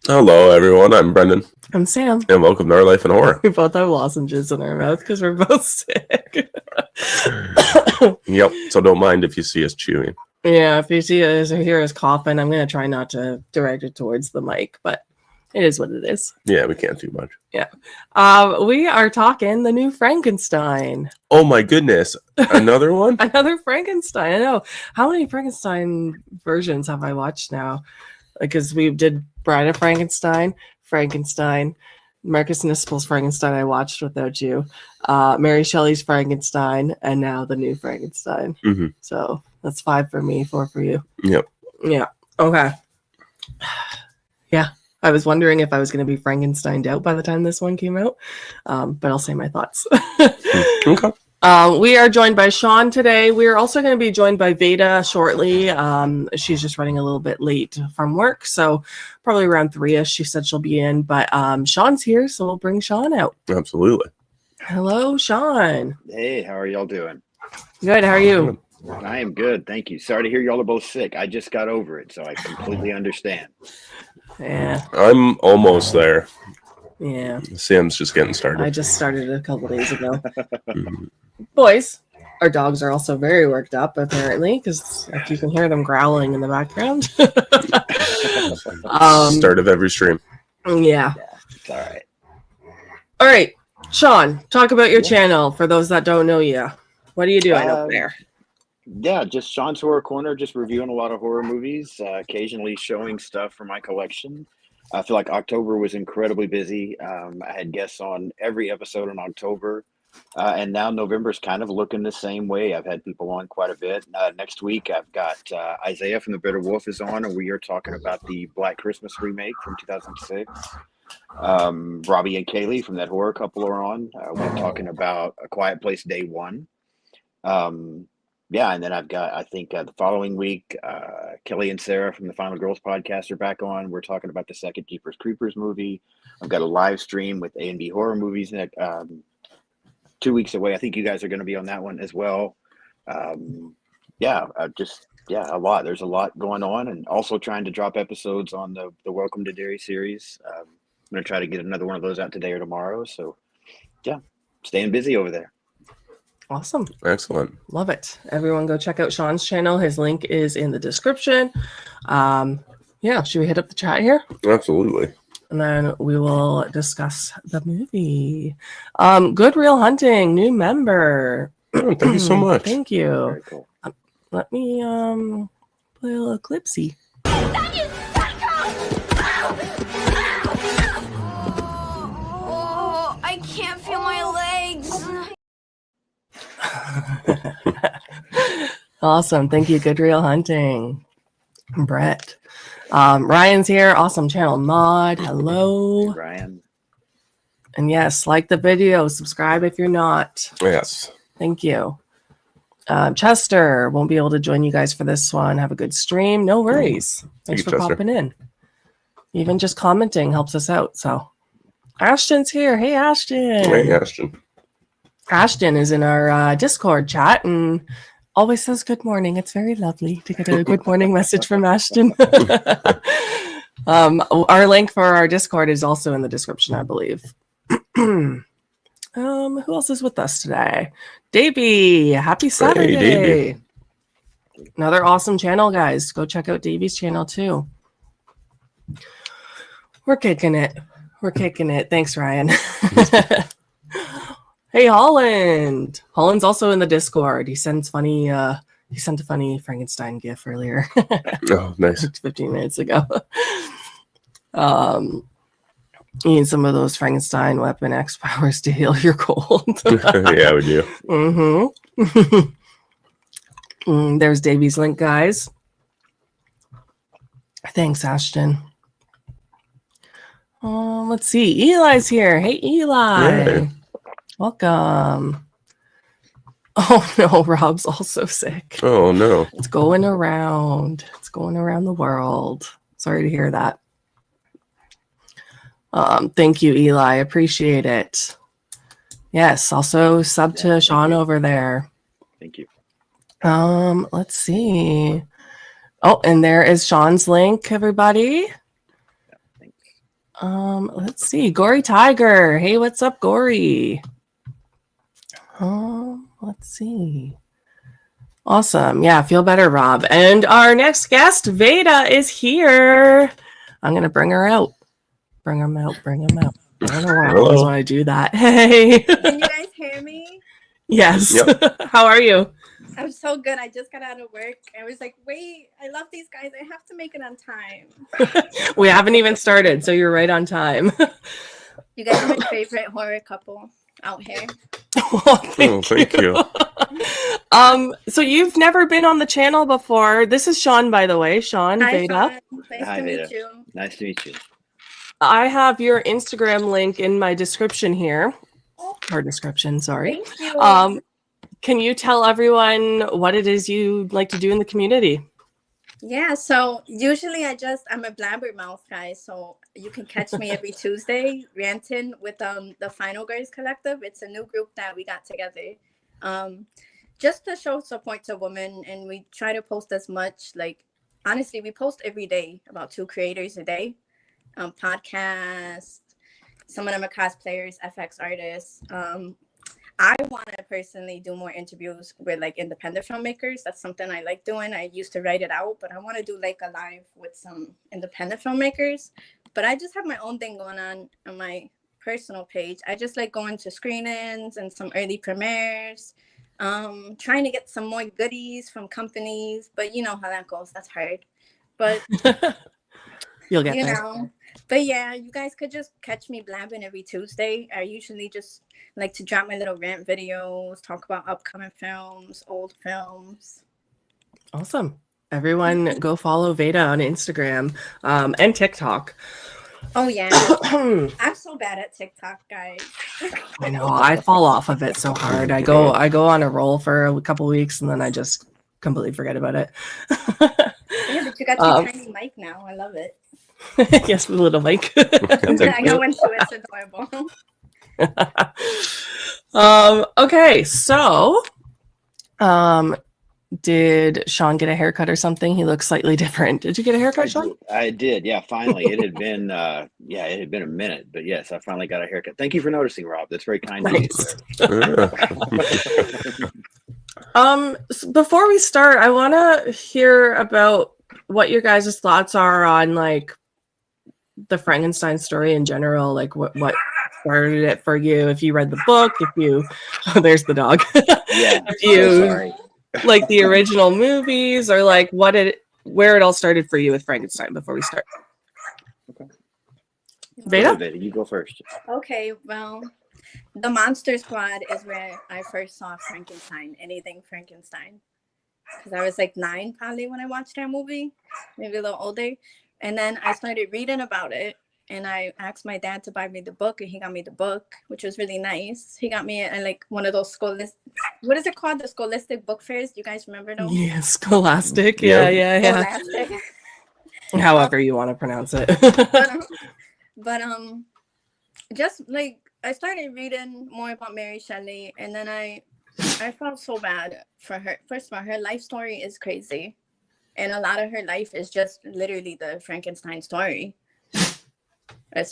Hello, everyone. I'm Brendan, I'm Sam. and welcome to Our Life in Horror. We both have lozenges in our mouth because we're both sick. Yep. So don't mind if you see us chewing. Yeah, if you see us or hear us coughing, I'm going to try not to direct it towards the mic, but it is what it is. Yeah, we can't do much. Yeah. We are talking the new Frankenstein. Oh my goodness. Another one? Another Frankenstein. I know. How many Frankenstein versions have I watched now? Because we did Bride of Frankenstein, Marcus Nispel's Frankenstein I watched without you, Mary Shelley's Frankenstein, and now the new Frankenstein. Mm-hmm. So that's 5 for me, 4 for you. Yep. Yeah. Okay. Yeah. I was wondering if I was going to be Frankensteined out by the time this one came out, but I'll say my thoughts. Okay. We are joined by Sean today. We are also going to be joined by Veda shortly. She's just running a little bit late from work, so probably around 3ish. She said she'll be in, but Sean's here, so we'll bring Sean out. Absolutely. Hello, Sean. Hey, how are y'all doing? Good. How are you? I am good, thank you. Sorry to hear y'all are both sick. I just got over it, so I completely understand. Yeah. I'm almost there. Yeah. Sam's just getting started. I just started a couple days ago. Mm-hmm. Boys, our dogs are also very worked up, apparently, because you can hear them growling in the background. Start of every stream. Yeah. It's all right. All right, Sean, talk about your channel for those that don't know you. What are you doing up there? Yeah, just Sean's Horror Corner, just reviewing a lot of horror movies, occasionally showing stuff from my collection. I feel like October was incredibly busy. I had guests on every episode in October. And now November's kind of looking the same way. I've had people on quite a bit. Next week, I've got Isaiah from The Bitter Wolf is on, and we are talking about the Black Christmas remake from 2006. Robbie and Kaylee from That Horror Couple are on. We're talking about A Quiet Place Day 1. Yeah, and then I've got, I think the following week, Kelly and Sarah from the Final Girls podcast are back on. We're talking about the second Jeepers Creepers movie. I've got a live stream with A&B Horror Movies 2 weeks away. I think you guys are going to be on that one as well. A lot. There's a lot going on, and also trying to drop episodes on the Welcome to Derry series. I'm going to try to get another one of those out today or tomorrow. So, yeah, staying busy over there. Awesome. Excellent. Love it. Everyone go check out Sean's channel. His link is in the description. Should we hit up the chat here? Absolutely. And then we will discuss the movie. Good Real Hunting, new member. Oh, thank you so much. Thank you. Very cool. Let me play a little clipsy. Oh, I can't feel my legs. Awesome. Thank you. Good Real Hunting. Brett. Ryan's here. Awesome channel mod. Hello. Hey, Ryan. And yes, like the video. Subscribe if you're not. Yes. Thank you. Chester won't be able to join you guys for this one. Have a good stream. No worries. Thanks for Chester. popping in. Even just commenting helps us out. So Ashton's here. Hey, Ashton. Hey, Ashton. Ashton is in our Discord chat and always says good morning. It's very lovely to get a good morning message from Ashton. Our link for our Discord is also in the description, I believe. Who else is with us today? Davey. Happy Saturday. Hey, Davey. Another awesome channel, guys. Go check out Davey's channel too. We're kicking it. Thanks, Ryan. Hey, Holland. Holland's also in the Discord. He sent a funny Frankenstein gif earlier. Oh, nice. 15 minutes ago. You need some of those Frankenstein weapon X powers to heal your cold. Yeah, we do. Mm-hmm. There's Davey's link, guys. Thanks, Ashton. Let's see. Eli's here. Hey, Eli. Hey. Welcome. Oh no, Rob's also sick. Oh no. It's going around the world. Sorry to hear that. Thank you, Eli. Appreciate it. Yes, also sub to Sean over there. Thank you. Let's see. Oh, and there is Sean's link, everybody. Yeah, thanks. Let's see. Gory Tiger. Hey, what's up, Gory? Let's see. Awesome. Yeah, feel better, Rob. And our next guest, Veda, is here. I'm gonna bring her out. Bring him out. Bring him out. I don't know why I always want to do that. Hey. Can you guys hear me? Yes. Yep. How are you? I'm so good. I just got out of work. I was like, wait, I love these guys. I have to make it on time. We haven't even started, so you're right on time. You guys are my favorite horror couple out here. Thank you. So you've never been on the channel before. This is Sean, by the way. Sean, Hi, Veda. Sean. Nice Hi, to Veda. meet you. Nice to meet you. I have your Instagram link in my description here. Or description, sorry. Thank you. Can you tell everyone what it is you like to do in the community? Yeah, so usually I'm a blabbermouth guy, so you can catch me every Tuesday ranting with the Final Girls Collective. It's a new group that we got together. Just to show support to women, and we try to post as much, like honestly, we post every day about 2 creators a day. Podcasts, some of them are cosplayers, FX artists. I want to personally do more interviews with like independent filmmakers. That's something I like doing. I used to write it out, but I want to do like a live with some independent filmmakers. But I just have my own thing going on my personal page. I just like going to screenings and some early premieres, trying to get some more goodies from companies, but you know how that goes. That's hard. But You'll get you there. know, but yeah, you guys could just catch me blabbing every Tuesday. I usually just like to drop my little rant videos, talk about upcoming films, old films. Awesome. Everyone go follow Veda on Instagram and TikTok. Oh yeah. I'm so bad at TikTok, guys. I know. I fall off of it so hard. I go on a roll for a couple weeks and then I just completely forget about it. Yeah, but you got your tiny mic now. I love it. Yes, with a little mic. I know when it's adorable. Okay, so did Sean get a haircut or something? He looks slightly different. Did you get a haircut, Sean? I did. Yeah, finally. It had been it had been a minute, but yes, I finally got a haircut. Thank you for noticing, Rob. That's very kind of you. Before we start, I want to hear about what your guys' thoughts are on like the Frankenstein story in general, like what started it for you, if you read the book, if you there's the dog. Yeah. If you Sorry. like the original movies, or like where it all started for you with Frankenstein before we start. Okay. Veda? Veda, you go first. Okay, well, the Monster Squad is where I first saw Frankenstein, anything Frankenstein. Because I was like 9 probably when I watched that movie, maybe a little older. And then I started reading about it, and I asked my dad to buy me the book, and he got me the book, which was really nice. He got me like one of those what is it called? The Scholastic book fairs. Do you guys remember those? Yeah, Scholastic. Yeah. Yeah. Scholastic. However you want to pronounce it. but just like I started reading more about Mary Shelley, and then I felt so bad for her. First of all, her life story is crazy, and a lot of her life is just literally the Frankenstein story,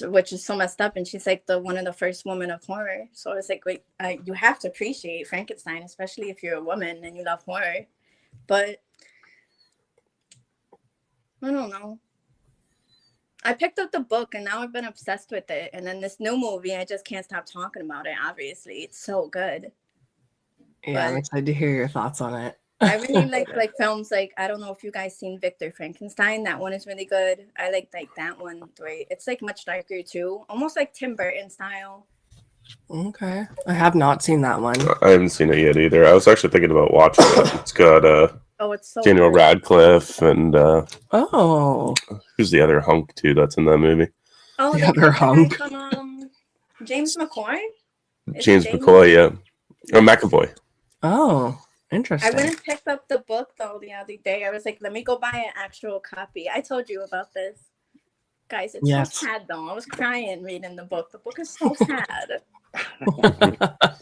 which is so messed up. And she's like one of the first women of horror. So it's like, wait, you have to appreciate Frankenstein, especially if you're a woman and you love horror. But I don't know. I picked up the book and now I've been obsessed with it. And then this new movie, I just can't stop talking about it. Obviously, it's so good. Yeah, I'm excited to hear your thoughts on it. I really like films like, I don't know if you guys seen Victor Frankenstein. That one is really good. I like that one. It's like much darker too, almost like Tim Burton style. Okay, I have not seen that one. I haven't seen it yet either. I was actually thinking about watching it. It's got It's so Daniel good. Radcliffe and who's the other hunk too that's in that movie? Oh, The the other hunk. From, James McCoy. James McCoy, yeah. McAvoy. Oh, I interesting. went and picked up the book though the other day. I was like, let me go buy an actual copy. I told you about this. Guys, it's so sad though. I was crying reading the book. The book is so sad. I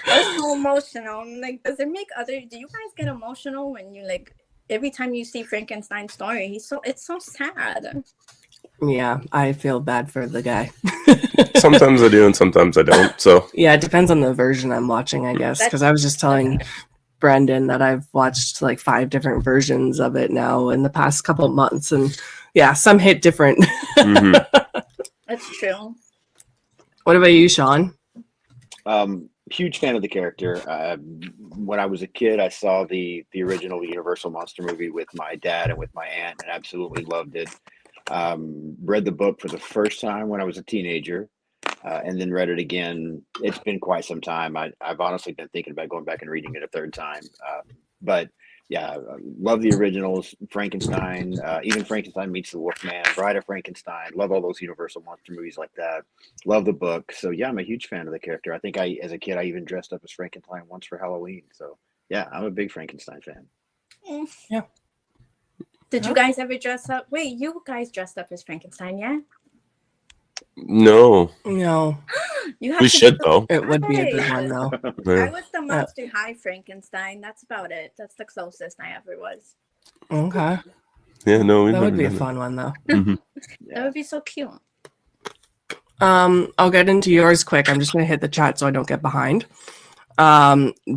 was so emotional. I'm like, do you guys get emotional when you like every time you see Frankenstein's story? It's so sad. Yeah, I feel bad for the guy. Sometimes I do and sometimes I don't. So Yeah, it depends on the version I'm watching, I guess. Because I was just telling Brendan that I've watched like 5 different versions of it now in the past couple of months, and yeah, some hit different. That's true. What about you, Sean? Huge fan of the character. When I was a kid, I saw the original Universal Monster movie with my dad and with my aunt, and absolutely loved it. Read the book for the first time when I was a teenager, and then read it again. It's been quite some time. I've honestly been thinking about going back and reading it a third time. But yeah, love the originals, Frankenstein, even Frankenstein Meets the Wolfman, Bride of Frankenstein. Love all those Universal Monster movies like that. Love the book. So yeah, I'm a huge fan of the character. I think as a kid, I even dressed up as Frankenstein once for Halloween. So yeah, I'm a big Frankenstein fan. Yeah. Did you guys ever dress up? Wait, you guys dressed up as Frankenstein, yeah? No, You have we to should do though. it would be a good one though. I was the Monster High Frankenstein. That's about it. That's the closest I ever was. Okay, Yeah, no, that would be a fun one though. That would be so cute. I'll get into yours quick. I'm just gonna hit the chat so I don't get behind.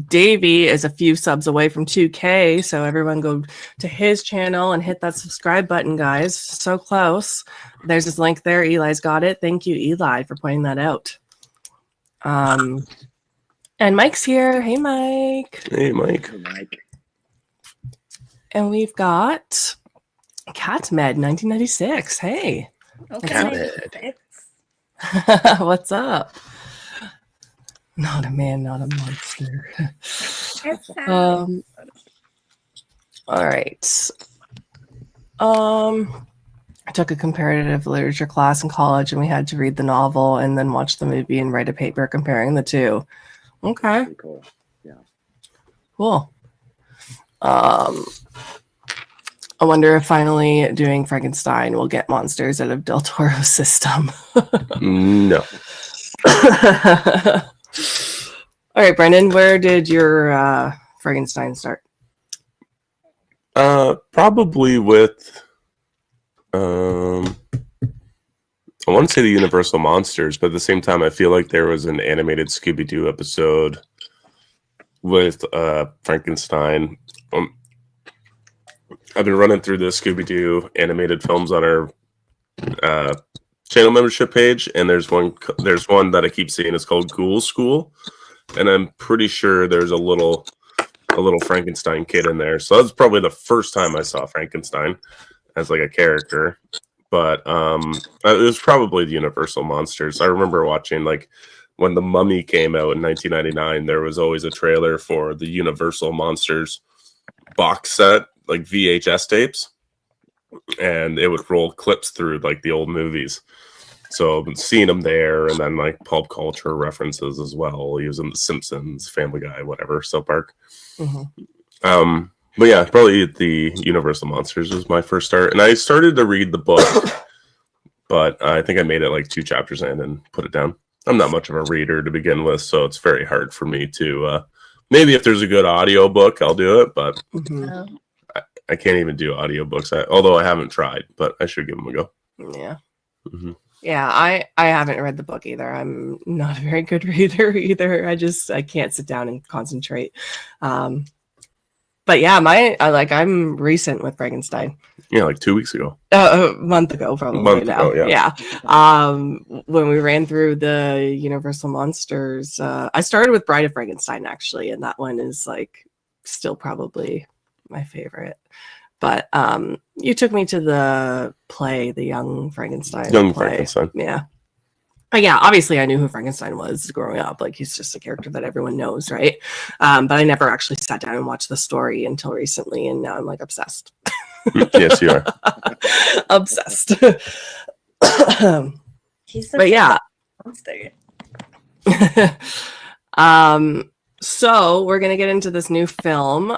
Davey is a few subs away from 2K, so everyone go to his channel and hit that subscribe button, guys. So close. There's this link there. Eli's got it. Thank you, Eli, for pointing that out. And Mike's here. Hey, Mike. Hey, Mike. And we've got Catmed 1996. Hey. Okay. What's up? Not a man, not a monster. All right. I took a comparative literature class in college, and we had to read the novel and then watch the movie and write a paper comparing the two. Okay. Pretty cool. Yeah. Cool. I wonder if finally doing Frankenstein will get monsters out of Del Toro's system. No. All right, Brendan, where did your Frankenstein start? Probably with I want to say the Universal Monsters, but at the same time, I feel like there was an animated Scooby-Doo episode with Frankenstein. I've been running through the Scooby-Doo animated films on our channel membership page, and there's one that I keep seeing. It's called Ghoul School, and I'm pretty sure there's a little Frankenstein kid in there. So that's probably the first time I saw Frankenstein as like a character. But it was probably the Universal Monsters. I remember watching, like, when The Mummy came out in 1999, there was always a trailer for the Universal Monsters box set, like VHS tapes, and it would roll clips through like the old movies. So I've been seeing them there, and then like pop culture references as well, using The Simpsons, Family Guy, whatever, South Park. But yeah, probably the Universal Monsters was my first start, and I started to read the book, but I think I made it like 2 chapters in and put it down. I'm not much of a reader to begin with, so it's very hard for me to. Maybe if there's a good audio book, I'll do it, but I can't even do audiobooks, although I haven't tried, but I should give them a go. Yeah. Yeah, I haven't read the book either. I'm not a very good reader either. I can't sit down and concentrate. But yeah, I'm recent with Frankenstein. Yeah, like 2 weeks ago. A month ago, probably. Yeah. When we ran through the Universal Monsters, I started with Bride of Frankenstein, actually, and that one is like still probably my favorite. But you took me to the play, the Young Frankenstein. Frankenstein. Yeah. But yeah, obviously I knew who Frankenstein was growing up. Like, he's just a character that everyone knows, right? But I never actually sat down and watched the story until recently, and now I'm like obsessed. Yes, you are. Obsessed. He's but yeah. monster. So we're gonna get into this new film.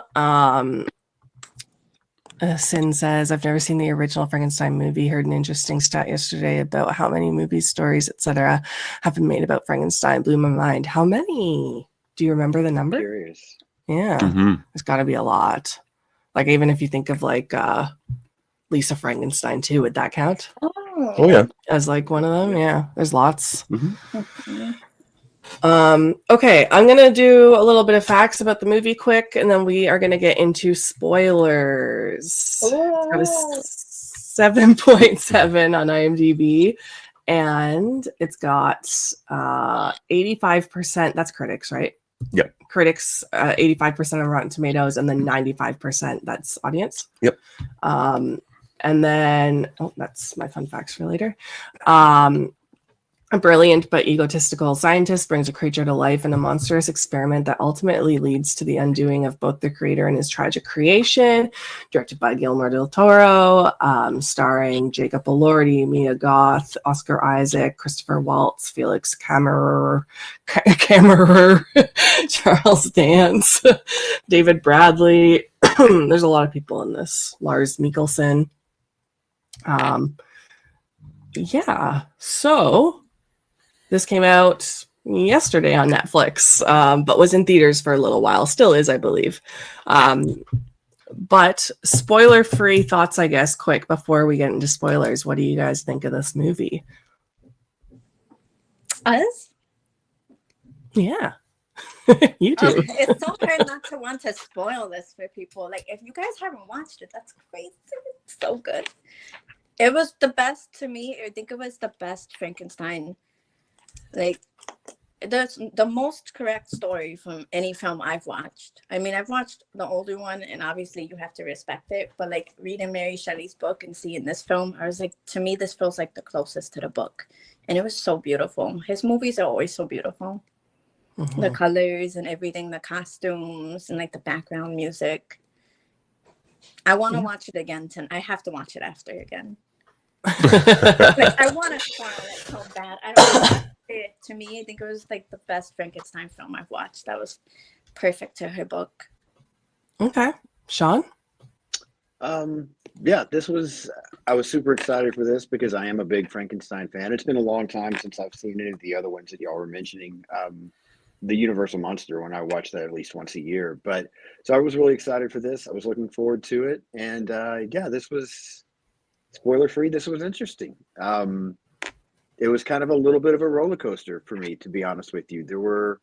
Sin says, I've never seen the original Frankenstein movie. Heard an interesting stat yesterday about how many movies, stories, etc. have been made about Frankenstein. Blew my mind. How many? Do you remember the number? Curious. Yeah. There's got to be a lot. Like, even if you think of like Lisa Frankenstein too, would that count? Oh, Oh yeah. as like one of them. Yeah, there's lots. Mhm. Okay, I'm gonna do a little bit of facts about the movie quick, and then we are gonna get into spoilers. It's got a 7.7 on IMDb, and it's got 85%. That's critics, right? Yep. Critics, 85% on Rotten Tomatoes, and then 95% that's audience. Yep. And then, that's my fun facts for later. A brilliant but egotistical scientist brings a creature to life in a monstrous experiment that ultimately leads to the undoing of both the creator and his tragic creation. Directed by Guillermo del Toro, starring Jacob Elordi, Mia Goth, Oscar Isaac, Christopher Waltz, Felix Kammerer, Charles Dance, David Bradley. There's a lot of people in this. Lars Mikkelsen. Yeah, so this came out yesterday on Netflix, but was in theaters for a little while. Still is, I believe. But spoiler-free thoughts, I guess, quick before we get into spoilers. What do you guys think of this movie? Us? Yeah. You do. It's so hard not to want to spoil this for people. Like, if you guys haven't watched it, that's crazy. It's so good. It was the best to me. I think it was the best Frankenstein. Like, that's the most correct story from any film I've watched. I mean, I've watched the older one, and obviously you have to respect it. But like reading Mary Shelley's book and seeing this film, I was like, to me, this feels like the closest to the book, and it was so beautiful. His movies are always so beautiful. Mhm. The colors and everything, the costumes and like the background music. I want to watch it again. I have to watch it after again. Like, I want to spoil it so bad. I don't want to say it. To me, I think it was like the best Frankenstein film I've watched. That was perfect to her book. Okay. Sean? Yeah, I was super excited for this because I am a big Frankenstein fan. It's been a long time since I've seen any of the other ones that y'all were mentioning. The Universal Monster one, I watch that at least once a year. But so I was really excited for this. I was looking forward to it. And yeah, this was spoiler free. This was interesting. It was kind of a little bit of a roller coaster for me, to be honest with you.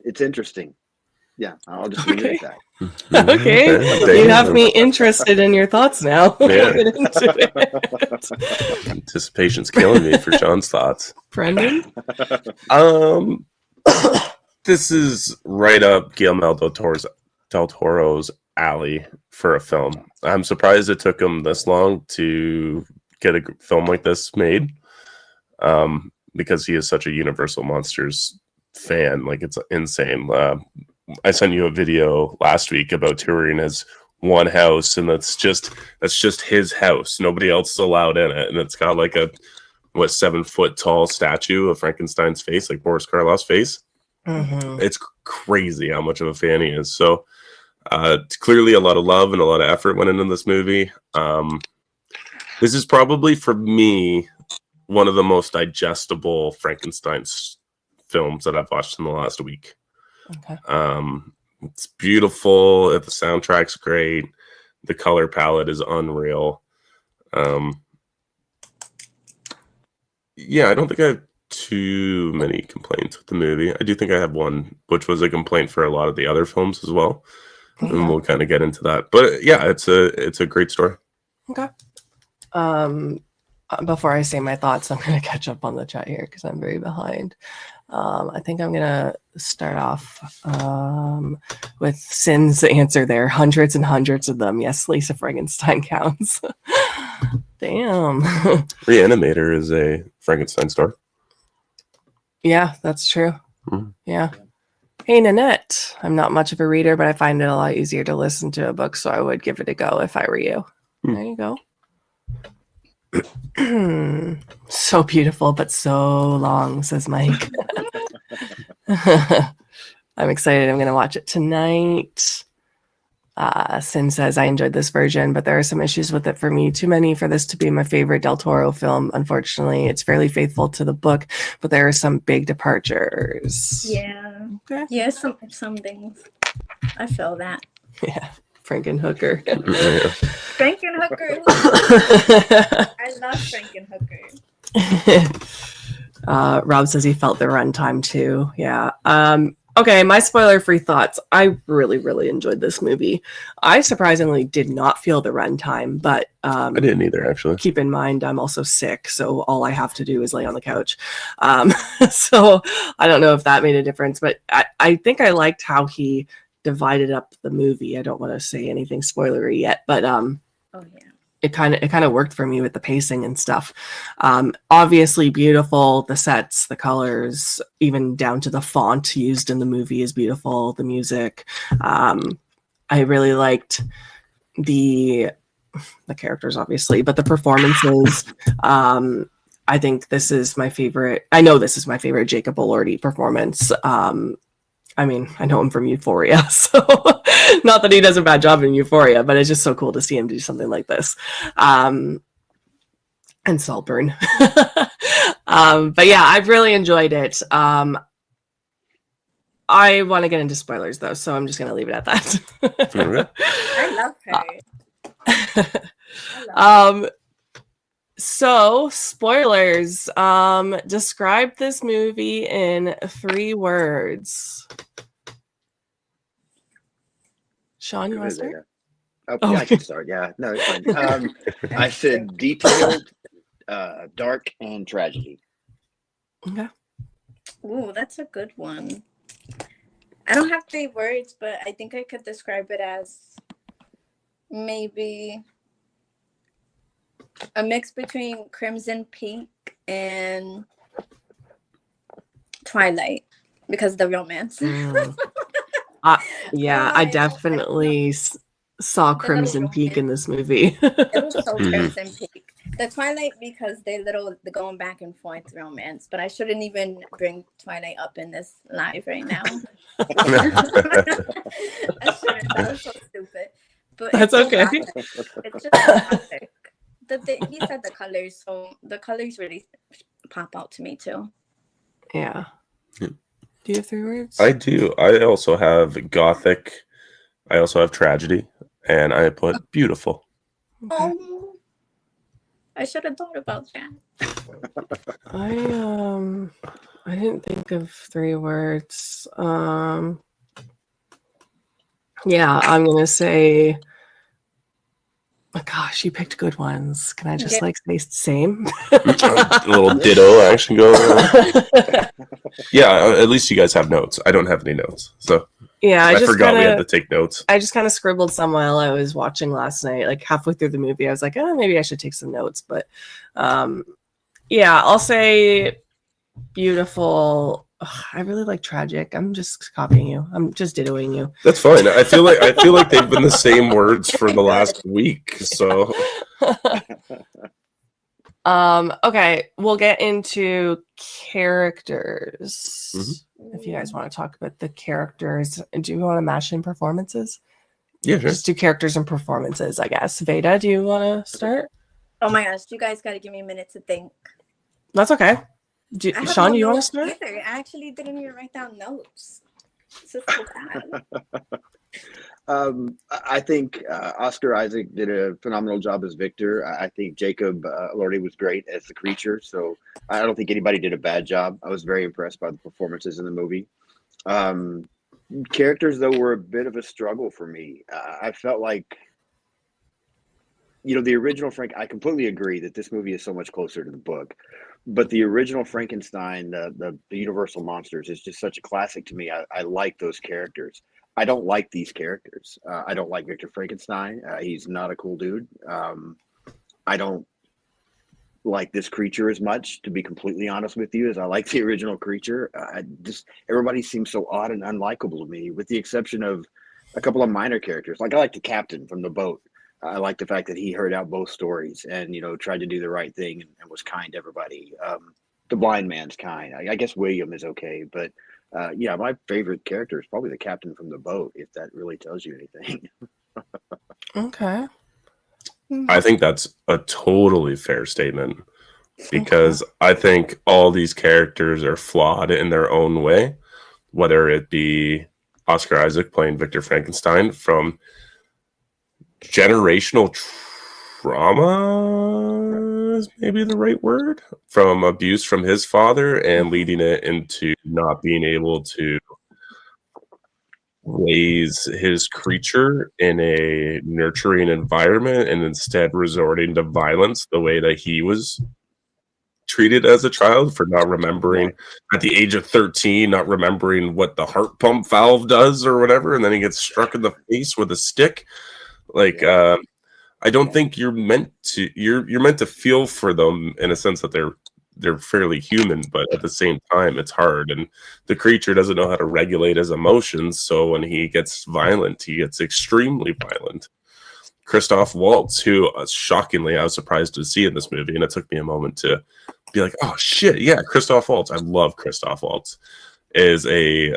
It's interesting. Yeah, I'll just leave it at that. Okay. You have me interested in your thoughts now. Yeah. Get into it. Anticipation's killing me for Sean's thoughts. Brendan? This is right up Guillermo del Toro's alley for a film. I'm surprised it took him this long to get a film like this made, because he is such a Universal Monsters fan. Like, it's insane. I sent you a video last week about touring his one house, and that's just his house. Nobody else is allowed in it, and it's got like a 7-foot tall statue of Frankenstein's face, like Boris Karloff's face. Mm-hmm. It's crazy how much of a fan he is. So clearly a lot of love and a lot of effort went into this movie. This is probably, for me, one of the most digestible Frankenstein films that I've watched in the last week. Okay. It's beautiful. The soundtrack's great. The color palette is unreal. Yeah, I don't think I have too many complaints with the movie. I do think I have one, which was a complaint for a lot of the other films as well. Okay. And we'll kind of get into that. But yeah, it's a great story. Okay. Before I say my thoughts, I'm going to catch up on the chat here because I'm very behind. I think I'm going to start off with Sin's answer there. Hundreds and hundreds of them. Yes, Lisa Frankenstein counts. Damn. Reanimator is a Frankenstein story. Yeah, that's true. Mhm. Yeah. Hey, Nanette. I'm not much of a reader, but I find it a lot easier to listen to a book, so I would give it a go if I were you. There you go. So beautiful, but so long, says Mike. I'm excited. I'm going to watch it tonight. Sin says, I enjoyed this version, but there are some issues with it for me. Too many for this to be my favorite Del Toro film. Unfortunately, it's fairly faithful to the book, but there are some big departures. Yeah. Okay. Yeah, some things. I feel that. Yeah. Frankenhooker. Yeah. Frankenhooker. I love Frankenhooker. Rob says he felt the runtime too. Yeah. Okay, my spoiler-free thoughts. I really, really enjoyed this movie. I surprisingly did not feel the runtime, but I didn't either, actually. keep in mind I'm also sick, so all I have to do is lay on the couch. So I don't know if that made a difference, but I think I liked how he divided up the movie. I don't want to say anything spoilery yet, but Oh yeah. it kind of worked for me with the pacing and stuff. Obviously beautiful, the sets, the colors, even down to the font used in the movie is beautiful. The music, I really liked the characters, obviously, but the performances. I think this is my favorite. I know this is my favorite Jacob Elordi performance. I mean, I know him from Euphoria, so not that he does a bad job in Euphoria, but it's just so cool to see him do something like this. And Saltburn. But yeah, I've really enjoyed it. I want to get into spoilers though, so I'm just going to leave it at that. I love her. So spoilers. Describe this movie in 3 words. Sean, you want to start? Yeah, I can start. Yeah, no, it's fine. I said detailed, dark, and tragedy. Okay. Ooh, that's a good one. I don't have 3 words, but I think I could describe it as maybe a mix between Crimson Peak and Twilight because of the romance. Yeah, I definitely saw Crimson Peak in this movie. It was so Crimson Peak. The Twilight because they're going back and forth romance, but I shouldn't even bring Twilight up in this live right now. I shouldn't. That was so stupid. But That's okay. It's just classic. He said the colors, so the colors really pop out to me too. Yeah. Do you have 3 words? I do. I also have gothic. I also have tragedy, and I put beautiful. Okay. Oh, I should have thought about that. I didn't think of 3 words. Yeah, I'm gonna say. Oh gosh, you picked good ones. Can I just say same? A little ditto action going on. Yeah, at least you guys have notes. I don't have any notes, so yeah, I forgot we had to take notes. I just kind of scribbled some while I was watching last night. Like halfway through the movie, I was like, oh, maybe I should take some notes. But yeah, I'll say beautiful. Ugh, I really like tragic. I'm just copying you. I'm just dittoing you. That's fine. I feel like they've been the same words for the last week. So okay, we'll get into characters. If you guys want to talk about the characters, do you want to mash in performances? Yeah, sure. Just do characters and performances, I guess. Veda, do you want to start? Oh my gosh, you guys got to give me a minute to think. That's okay. Sean, do you want to start? Either. I actually didn't even write down notes. It's just so bad. I think Oscar Isaac did a phenomenal job as Victor. I think Jacob Elordi was great as the creature. So I don't think anybody did a bad job. I was very impressed by the performances in the movie. Characters, though, were a bit of a struggle for me. I felt like, the original I completely agree that this movie is so much closer to the book. But the original Frankenstein, the Universal Monsters, is just such a classic to me. I like those characters. I don't like these characters. I don't like Victor Frankenstein. He's not a cool dude. I don't like this creature as much, to be completely honest with you, as I like the original creature. Everybody seems so odd and unlikable to me, with the exception of a couple of minor characters. Like I like the captain from the boat. I like the fact that he heard out both stories and, tried to do the right thing and was kind to everybody. The blind man's kind. I guess William is okay. But, yeah, my favorite character is probably the captain from the boat, if that really tells you anything. Okay. I think that's a totally fair statement because I think all these characters are flawed in their own way, whether it be Oscar Isaac playing Victor Frankenstein from generational trauma is maybe the right word, from abuse from his father and leading it into not being able to raise his creature in a nurturing environment and instead resorting to violence the way that he was treated as a child, for not remembering at the age of 13, not remembering what the heart pump valve does or whatever, and then he gets struck in the face with a stick. Like, I don't think you're meant to. You're meant to feel for them in a sense that they're fairly human, but at the same time, it's hard. And the creature doesn't know how to regulate his emotions, so when he gets violent, he gets extremely violent. Christoph Waltz, who shockingly I was surprised to see in this movie, and it took me a moment to be like, "Oh shit, yeah, Christoph Waltz." I love Christoph Waltz. Is a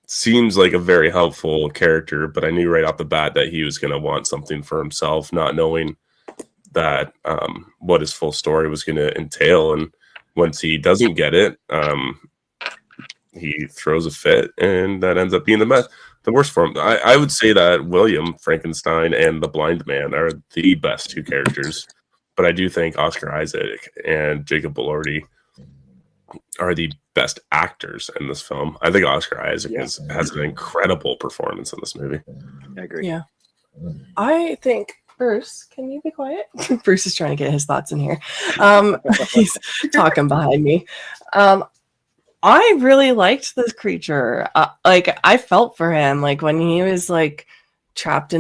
seems like a very helpful character, but I knew right off the bat that he was going to want something for himself, not knowing that what his full story was going to entail. And once he doesn't get it, he throws a fit, and that ends up being the worst for him. I would say that William Frankenstein and the Blind Man are the best two characters, but I do think Oscar Isaac and Jacob Elordi are the best actors in this film. I think Oscar Isaac has an incredible performance in this movie. I agree. Yeah. I think, Bruce, can you be quiet? Bruce is trying to get his thoughts in here. He's talking behind me. I really liked this creature. Like, I felt for him. Like, when he was, like, trapped,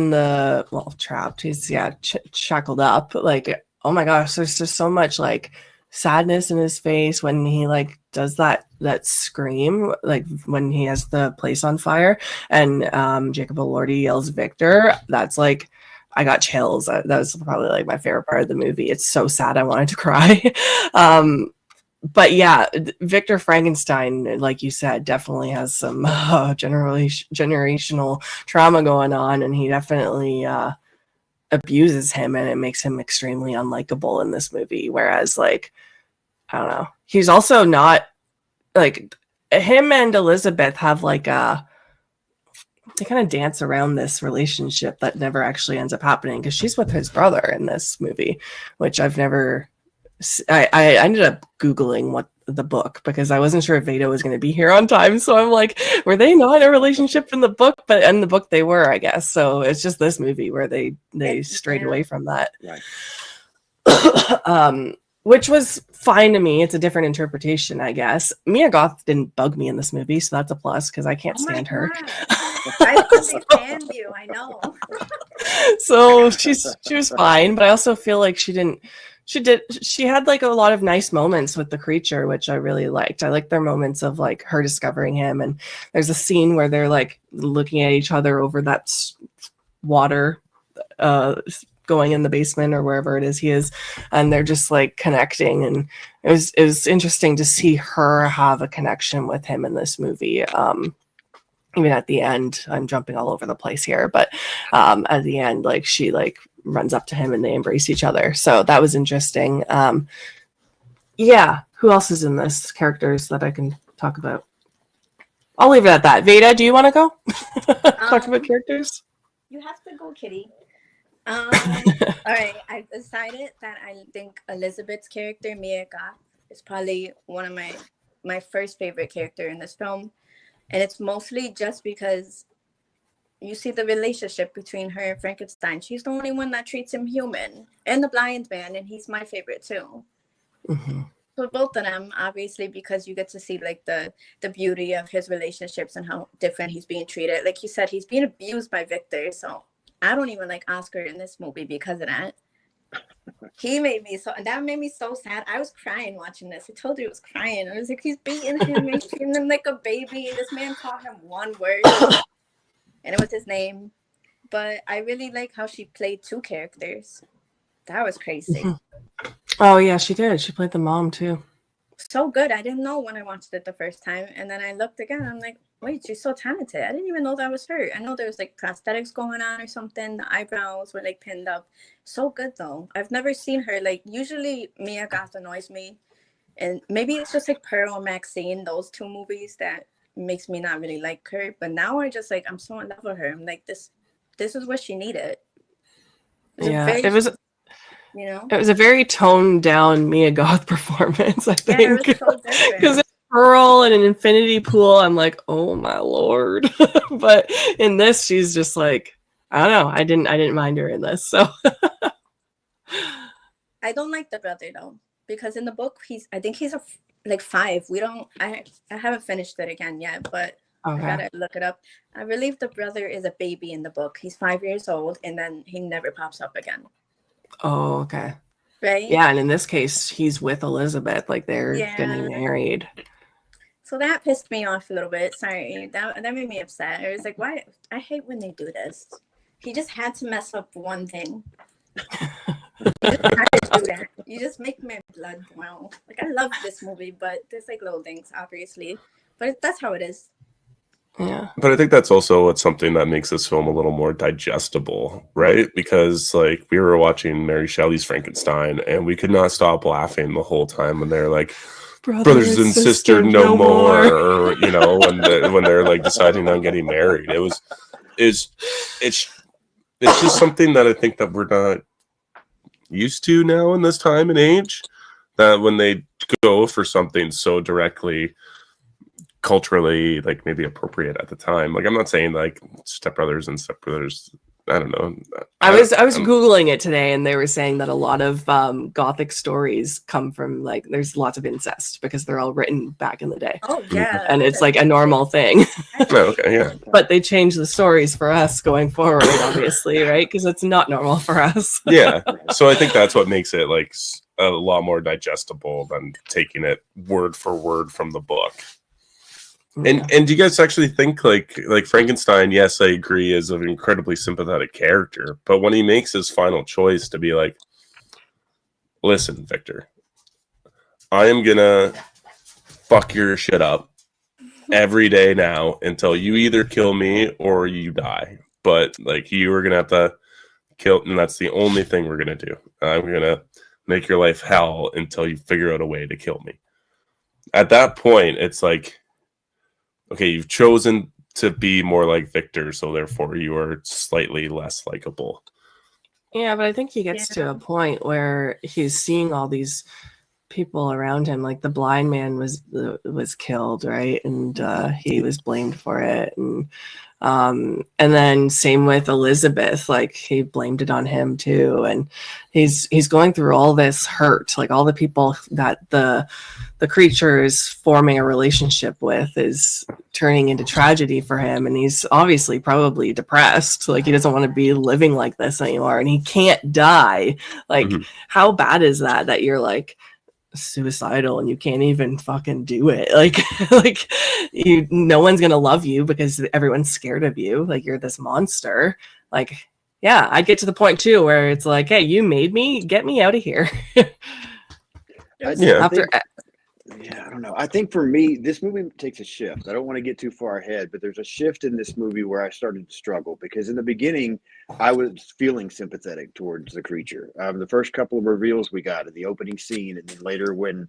he's, shackled up. Like, oh my gosh, there's just so much, like, sadness in his face when he, like, does that scream, like, when he has the place on fire, and Jacob Elordi yells Victor. That's, like, I got chills. That was probably, like, my favorite part of the movie. It's so sad I wanted to cry. But yeah, Victor Frankenstein, like you said, definitely has some generational trauma going on, and he definitely abuses him, and it makes him extremely unlikable in this movie. Whereas, like, I don't know, he's also not, like, him and Elizabeth have, like, they kind of dance around this relationship that never actually ends up happening, because she's with his brother in this movie, which I've never. I ended up Googling what the book, because I wasn't sure if Veda was going to be here on time. So I'm like, were they not in a relationship in the book? But in the book they were, I guess. So it's just this movie where they strayed away from that. Right. Which was fine to me. It's a different interpretation, I guess. Mia Goth didn't bug me in this movie, so that's a plus, because I can't stand her. I understand you. I know. So she was fine, but I also feel like she had, like, a lot of nice moments with the creature, which I really liked. I liked their moments of, like, her discovering him, and there's a scene where they're, like, looking at each other over that water going in the basement or wherever it is he is, and they're just, like, connecting, and it was interesting to see her have a connection with him in this movie. Even at the end, I'm jumping all over the place here, but at the end, like, she, like, runs up to him and they embrace each other. So that was interesting. Yeah. Who else is in this? Characters that I can talk about. I'll leave it at that. Veda, do you want to go? Talk about characters? You have to go, Kitty. All right. I've decided that I think Elizabeth's character, Mia Goth, is probably one of my first favorite character in this film. And it's mostly just because you see the relationship between her and Frankenstein. She's the only one that treats him human, and the Blind Man, and he's my favorite too. Mm-hmm. So both of them, obviously, because you get to see, like, the beauty of his relationships and how different he's being treated. Like you said, he's being abused by Victor, so I don't even like Oscar in this movie because of that. That made me so sad. I was crying watching this. I told you I was crying. I was like, he's beating him and treating him like a baby. This man taught him one word, and it was his name. But I really like how she played two characters. That was crazy. Mm-hmm. Oh yeah, she did. She played the mom too. So good. I didn't know when I watched it the first time, and then I looked again. I'm like, wait, she's so talented. I didn't even know that was her. I know there was, like, prosthetics going on or something. The eyebrows were, like, pinned up. So good though. I've never seen her, like, usually Mia Goth annoys me, and maybe it's just, like, Pearl and Maxine, those two movies, that makes me not really like her. But now I just, like, I'm so in love with her. I'm like, this this is what she needed. Yeah, it was you know, it was a very toned down Mia Goth performance, I yeah, think. it was so Because different. it's Pearl and an infinity pool, I'm like, oh my lord. But in this, she's just like, I don't know. I didn't mind her in this. So I don't like the brother though, because in the book I think he's like 5. I haven't finished it again yet, but I gotta look it up. I believe the brother is a baby in the book. He's 5 years old, and then he never pops up again. Oh, okay. Right? Yeah, and in this case, he's with Elizabeth, like they're getting married. So that pissed me off a little bit. Sorry, that made me upset. I was like, why? I hate when they do this. He just had to mess up one thing. You just had to do that. You just make my blood boil. Like, I love this movie, but there's like little things, obviously. But that's how it is. Yeah. But I think that's also what's something that makes this film a little more digestible, right? Because like we were watching Mary Shelley's Frankenstein and we could not stop laughing the whole time when they're like brothers and sister no more, or you know, when they're like deciding on getting married. It's just something that I think that we're not used to now in this time and age, that when they go for something so directly culturally like maybe appropriate at the time. Like I'm not saying like stepbrothers and stepbrothers. I don't know. I was Googling it today, and they were saying that a lot of Gothic stories come from like there's lots of incest because they're all written back in the day. Oh yeah, and it's like a normal thing. Oh, okay, yeah. But they change the stories for us going forward, obviously, right? Because it's not normal for us. Yeah. So I think that's what makes it like a lot more digestible than taking it word for word from the book. And do you guys actually think like Frankenstein, yes, I agree, is an incredibly sympathetic character, but when he makes his final choice to be like, listen, Victor, I am gonna fuck your shit up every day now until you either kill me or you die. But like you are gonna have to kill, and that's the only thing we're gonna do. I'm gonna make your life hell until you figure out a way to kill me. At that point, it's like, okay, you've chosen to be more like Victor, so therefore you are slightly less likable. Yeah, but I think he gets to a point where he's seeing all these people around him. Like the blind man was killed, right? And he was blamed for it. And then same with Elizabeth, like he blamed it on him too. And he's going through all this hurt, like all the people that the creature is forming a relationship with is turning into tragedy for him. And he's obviously probably depressed. Like he doesn't want to be living like this anymore, and he can't die. Like how bad is that you're like suicidal and you can't even fucking do it? Like no one's gonna love you because everyone's scared of you, like you're this monster. Like yeah, I get to the point too where it's like, hey, you made me, get me out of here. I don't know. I think for me, this movie takes a shift. I don't want to get too far ahead, but there's a shift in this movie where I started to struggle, because in the beginning, I was feeling sympathetic towards the creature. The first couple of reveals we got in the opening scene, and then later when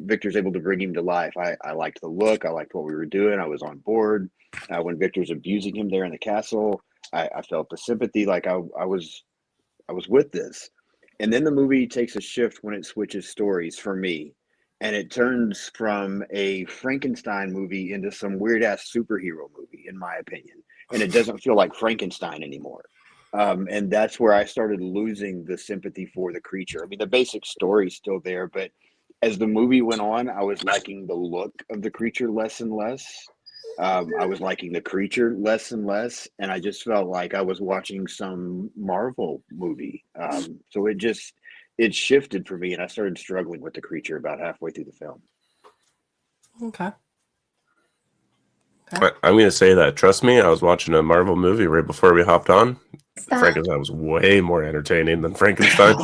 Victor's able to bring him to life, I liked the look. I liked what we were doing. I was on board. When Victor's abusing him there in the castle, I felt the sympathy. Like I was with this. And then the movie takes a shift when it switches stories for me. And it turns from a Frankenstein movie into some weird ass superhero movie, in my opinion. And it doesn't feel like Frankenstein anymore. And that's where I started losing the sympathy for the creature. I mean, the basic story's still there, but as the movie went on, I was liking the look of the creature less and less. I was liking the creature less and less. And I just felt like I was watching some Marvel movie. So it shifted for me, and I started struggling with the creature about halfway through the film. Okay. I'm going to say that, trust me, I was watching a Marvel movie right before we hopped on. Stop. Frankenstein was way more entertaining than Frankenstein.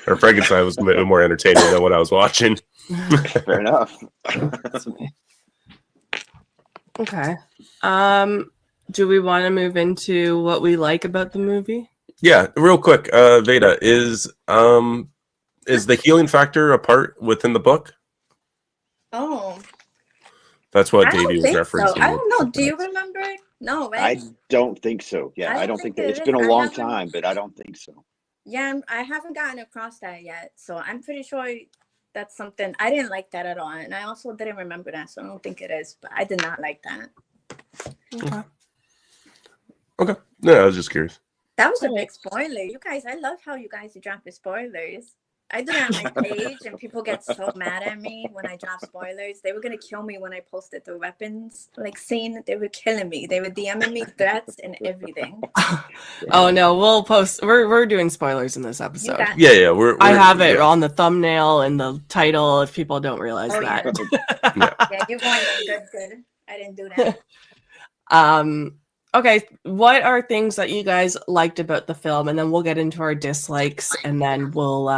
Or Frankenstein was more entertaining than what I was watching. Fair enough. Okay. Do we want to move into what we like about the movie? Yeah, real quick, Veda, is the healing factor a part within the book? Oh, That's what I don't Davey was think so. referencing. I don't know. with Do you that. remember? No, I right? don't think so. Yeah, I don't think that. It's been a long time, but I don't think so. Yeah, I haven't gotten across that yet. So I'm pretty sure that's something I didn't like that at all. And I also didn't remember that. So I don't think it is. But I did not like that. Okay. No, I was just curious. That was a big spoiler. You guys, I love how you guys drop the spoilers. I do that on my page, and people get so mad at me when I drop spoilers. They were gonna kill me when I posted the weapons scene. They were killing me. They were DMing me threats and everything. Oh no, we'll post. We're doing spoilers in this You episode. got Yeah. I have it on the thumbnail and the title. If people don't realize Oh, that. yeah, you're going good. I didn't do that. Okay, what are things that you guys liked about the film, and then we'll get into our dislikes, and then we'll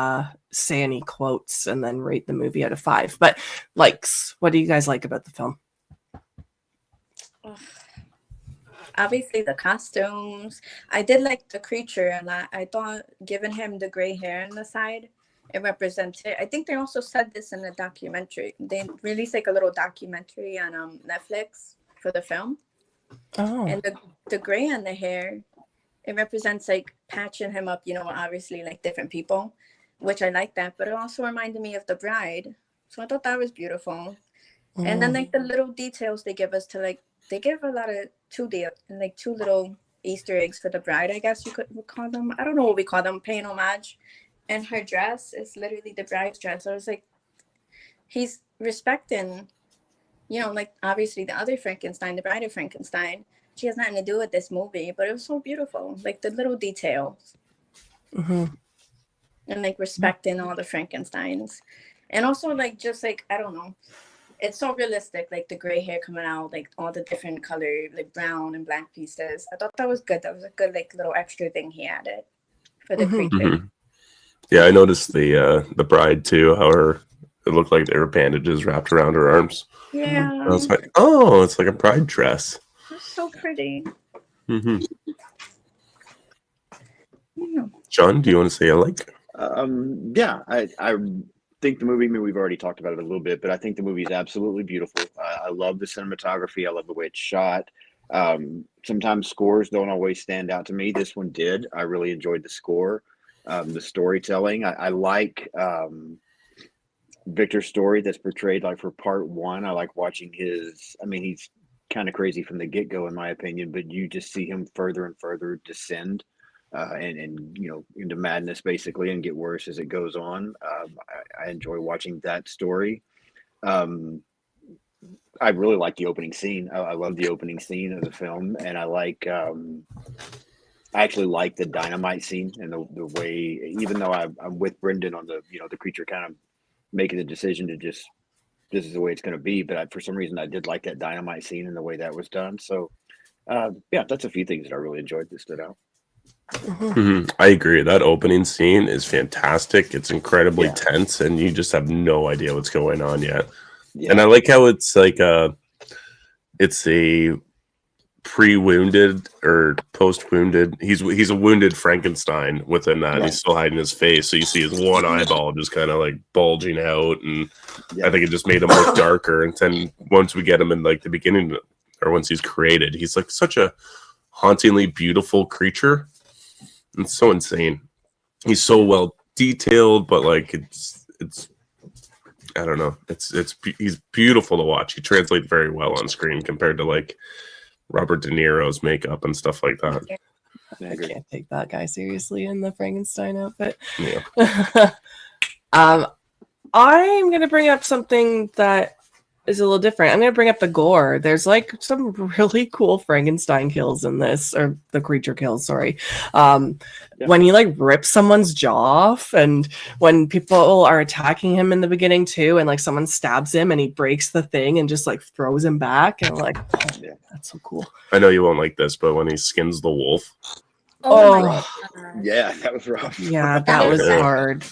say any quotes, and then rate the movie out of 5. But likes, what do you guys like about the film? Obviously, the costumes. I did like the creature a lot. I thought giving him the gray hair on the side, it represented. I think they also said this in the documentary. They released a little documentary on Netflix for the film. Oh, And the gray on the hair, it represents patching him up, obviously different people, which I like that. But it also reminded me of the bride. So I thought that was beautiful. And then the little details they give us they give a lot of two little Easter eggs for the bride, I guess you could call them. I don't know what we call them, paying homage. And her dress is literally the bride's dress. So I was he's respecting, obviously the other Frankenstein, the bride of Frankenstein. She has nothing to do with this movie, but it was so beautiful. The little details. mm-hmm. And respecting all the Frankensteins. And also I don't know. It's so realistic, the gray hair coming out, all the different color, brown and black pieces. I thought that was good. That was a good little extra thing he added for the creature. Mm-hmm. Yeah, I noticed the bride too. How it looked like there were bandages wrapped around her arms. Yeah, I was like, oh, it's like a bride dress. it's so pretty. Mm-hmm. Yeah. John, do you want to say a like? Yeah, I think the movie. I mean, we've already talked about it a little bit, but I think the movie is absolutely beautiful. I love the cinematography. I love the way it's shot. Sometimes scores don't always stand out to me. This one did. I really enjoyed the score, the storytelling. I like Victor's story that's portrayed for part 1. I like watching his. I mean, he's kind of crazy from the get-go, in my opinion, but you just see him further and further descend. And into madness basically, and get worse as it goes on. I enjoy watching that story. I really like the opening scene. I love the opening scene of the film, and I actually like the dynamite scene and the way. Even though I'm with Brendan on the creature kind of making the decision to just this is the way it's going to be, but for some reason I did like that dynamite scene and the way that was done. So that's a few things that I really enjoyed that stood out. Mm-hmm. I agree. That opening scene is fantastic. It's incredibly tense, and you just have no idea what's going on yet. Yeah. And I like how it's it's a pre-wounded or post-wounded. He's a wounded Frankenstein within that. Right. He's still hiding his face, so you see his one eyeball just kind of bulging out, and I think it just made him look darker. And then once we get him in the beginning, or once he's created, he's such a hauntingly beautiful creature. It's so insane. He's so well detailed, but it's I don't know. He's beautiful to watch. He translates very well on screen compared to Robert De Niro's makeup and stuff like that. I can't take that guy seriously in the Frankenstein outfit. Yeah. I'm gonna bring up something that is a little different. I'm going to bring up the gore. There's some really cool Frankenstein kills in this, or the creature kills, sorry. When he rips someone's jaw off, and when people are attacking him in the beginning too, and someone stabs him and he breaks the thing and just throws him back, and I'm that's so cool. I know you won't like this, but when he skins the wolf. Oh. Yeah, that was rough. Yeah, that was hard.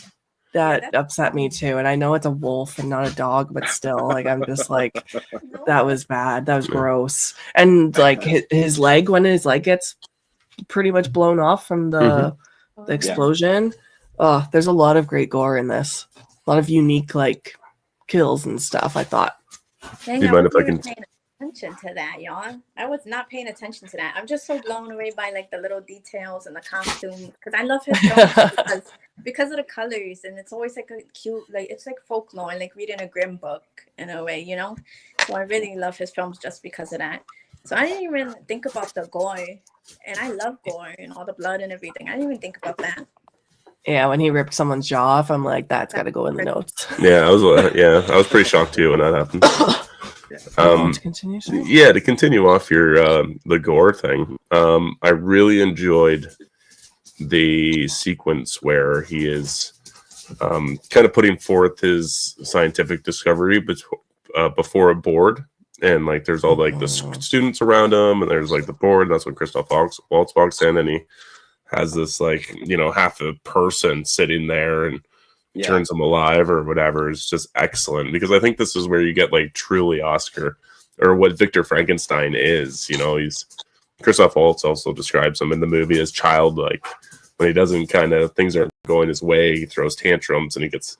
That upset me too, and I know it's a wolf and not a dog, but still, I'm just that was bad. That was gross. And his leg, when his leg gets pretty much blown off from the explosion. Oh, there's a lot of great gore in this. A lot of unique kills and stuff, I thought. Dang, Do you I mind if I wasn't can? even paying attention to that, y'all. I was not paying attention to that. I'm just so blown away by like the little details and the costume because I love his films because of the colors, and it's always like a cute, like it's like folklore, like reading a grim book in a way, you know. So I really love his films just because of that. So I didn't even think about the gore, and I love gore and all the blood and everything. I didn't even think about that. Yeah, when he ripped someone's jaw off, I'm like, that's got to go in the notes. Yeah, I was pretty shocked too when that happened. To continue, sure. Yeah, to continue off your the gore thing, I really enjoyed the sequence where he is kind of putting forth his scientific discovery before a board, and like there's all like the students around him, and there's like the board. That's when Christoph Waltz walks in, and he has this like half a person sitting there and turns him alive or whatever. Is just excellent, because I think this is where you get like truly Oscar, or what Victor Frankenstein is. He's Christoph Waltz also describes him in the movie as childlike. When he doesn't things aren't going his way, he throws tantrums and he gets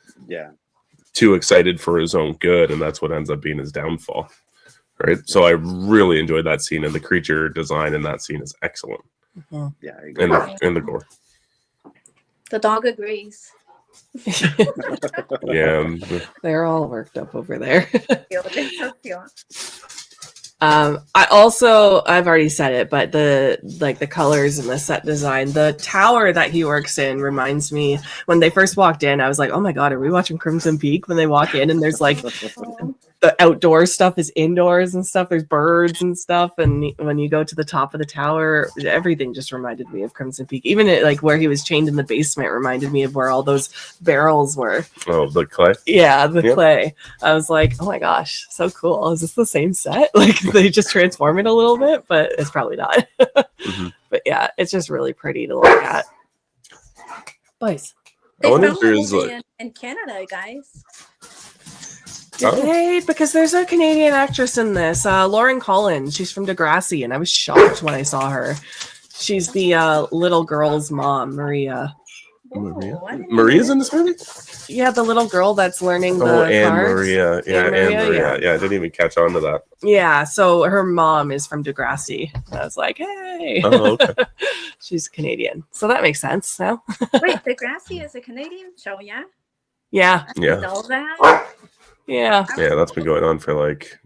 too excited for his own good, and that's what ends up being his downfall. Right. So I really enjoyed that scene, and the creature design in that scene is excellent. Yeah, I agree. And the gore. The dog agrees. Yeah. They're all worked up over there. They're so cute. I've already said it, but the colors and the set design, the tower that he works in reminds me, when they first walked in, I was like, oh my God, are we watching Crimson Peak? When they walk in and there's like the outdoor stuff is indoors and stuff. There's birds and stuff. And when you go to the top of the tower, everything just reminded me of Crimson Peak. Even like where he was chained in the basement reminded me of where all those barrels were. Oh, the clay? Yeah, the clay. I was like, oh my gosh, so cool. Is this the same set? Like they just transform it a little bit, but it's probably not. But yeah, it's just really pretty to look at. Boys. They I wonder if filmed the there's movie like in Canada, guys. Hey, because there's a Canadian actress in this, Lauren Collins. She's from Degrassi, and I was shocked when I saw her. She's the little girl's mom, Maria. Maria's in this movie? Yeah, the little girl that's learning the Anne cards. Maria. Yeah, Anne Maria. Yeah, I didn't even catch on to that. Yeah, so her mom is from Degrassi. I was like, hey. Oh, okay. She's Canadian. So that makes sense now. Wait, Degrassi is a Canadian show, yeah? Yeah. I didn't know that. Yeah. Yeah, that's been going on for like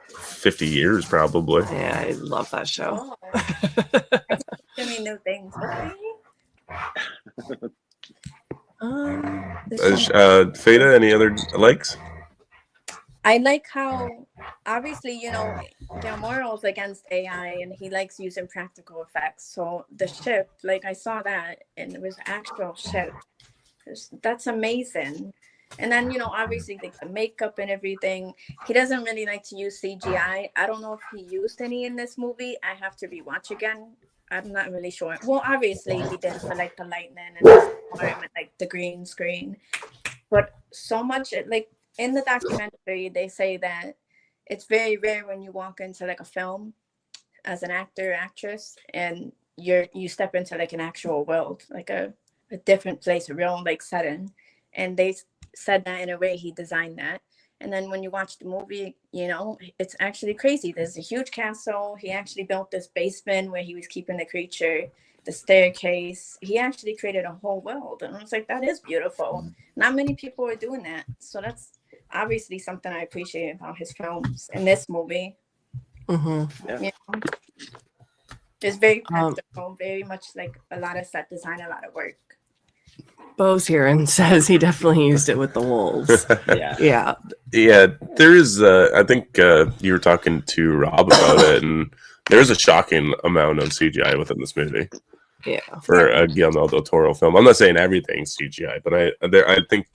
50 years probably. Yeah, I love that show. Give me new things. Fada, any other likes? I like how, obviously, Guillermo's against AI and he likes using practical effects. So the ship, like I saw that, and it was actual ship. That's amazing. And then, obviously like the makeup and everything. He doesn't really like to use CGI. I don't know if he used any in this movie. I have to rewatch again. I'm not really sure. Well, obviously he did for like the lightning and the storm and like the green screen. But so much, like in the documentary, they say that it's very rare when you walk into like a film as an actor or actress and you step into like an actual world, like a different place, a real like setting. And they said that in a way he designed that. And then when you watch the movie, it's actually crazy. There's a huge castle. He actually built this basement where he was keeping the creature, the staircase. He actually created a whole world. And I was like, that is beautiful. Not many people are doing that. So that's obviously something I appreciate about his films in this movie. Mm-hmm. It's very practical, very much like a lot of set design, a lot of work. Bo's here and says he definitely used it with the wolves. Yeah. There is. I think you were talking to Rob about it, and there's a shocking amount of CGI within this movie. Yeah, for a Guillermo del Toro film. I'm not saying everything's CGI, but I think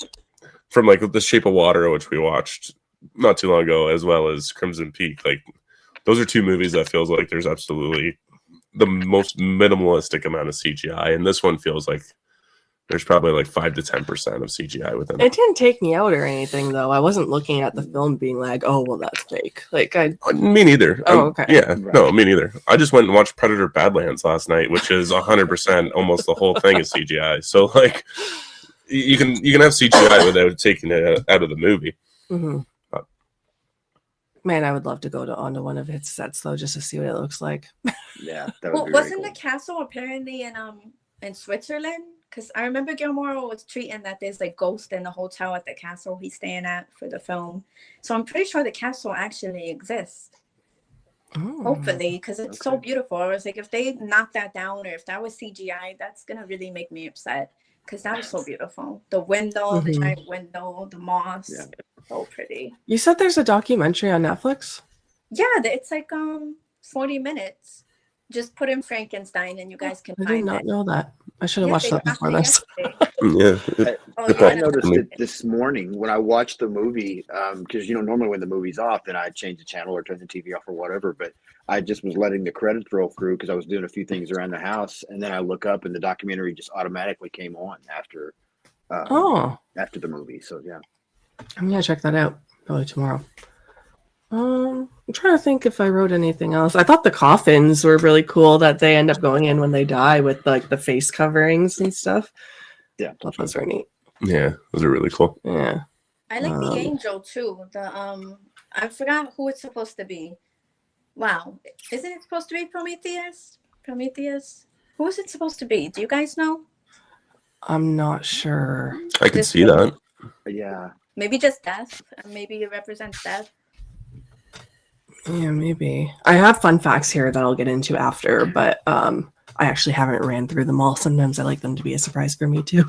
from like The Shape of Water, which we watched not too long ago, as well as Crimson Peak, like those are two movies that feels like there's absolutely the most minimalistic amount of CGI, and this one feels like there's probably like 5 to 10% of CGI within it. It didn't take me out or anything, though. I wasn't looking at the film being like, "Oh, well, that's fake." Like, me neither. Oh, okay. Yeah, right. No, me neither. I just went and watched Predator: Badlands last night, which is 100%. Almost the whole thing is CGI. So, like, you can have CGI without taking it out of the movie. Mm-hmm. Man, I would love to go onto one of its sets though, just to see what it looks like. Yeah, that would Well, be wasn't really the castle apparently in Switzerland? Because I remember Gilmore was tweeting that there's like ghosts in the hotel at the castle he's staying at for the film. So I'm pretty sure the castle actually exists. Oh. Hopefully, because it's so Okay. beautiful. I was like, if they knock that down or if that was CGI, that's gonna really make me upset because that was so beautiful. The window, the Mhm. giant window, the moss, Yeah. so pretty. You said there's a documentary on Netflix? Yeah, it's like 40 minutes. Just put in Frankenstein and you guys can I did find not it. know that. I should have Yeah, watched they that dropped before it this. yesterday. Yeah. Oh, If yeah, I noticed I- it this morning when I watched the movie, because normally when the movie's off, then I change the channel or turn the TV off or whatever. But I just was letting the credits roll through because I was doing a few things around the house, and then I look up and the documentary just automatically came on after the movie. So yeah, I'm gonna check that out probably tomorrow. I'm trying to think if I wrote anything else. I thought the coffins were really cool that they end up going in when they die with like the face coverings and stuff. yeah. I thought those were neat. Yeah, those are really cool. Yeah. I like the Um, angel too. I forgot who it's supposed to be. Wow, isn't it supposed to be Prometheus? Prometheus. Who is it supposed to be? Do you guys know? I'm not sure. I could see that. Yeah, Maybe just death. Maybe it represents death. Yeah, maybe. I have fun facts here that I'll get into after, but I actually haven't ran through them all. Sometimes I like them to be a surprise for me too.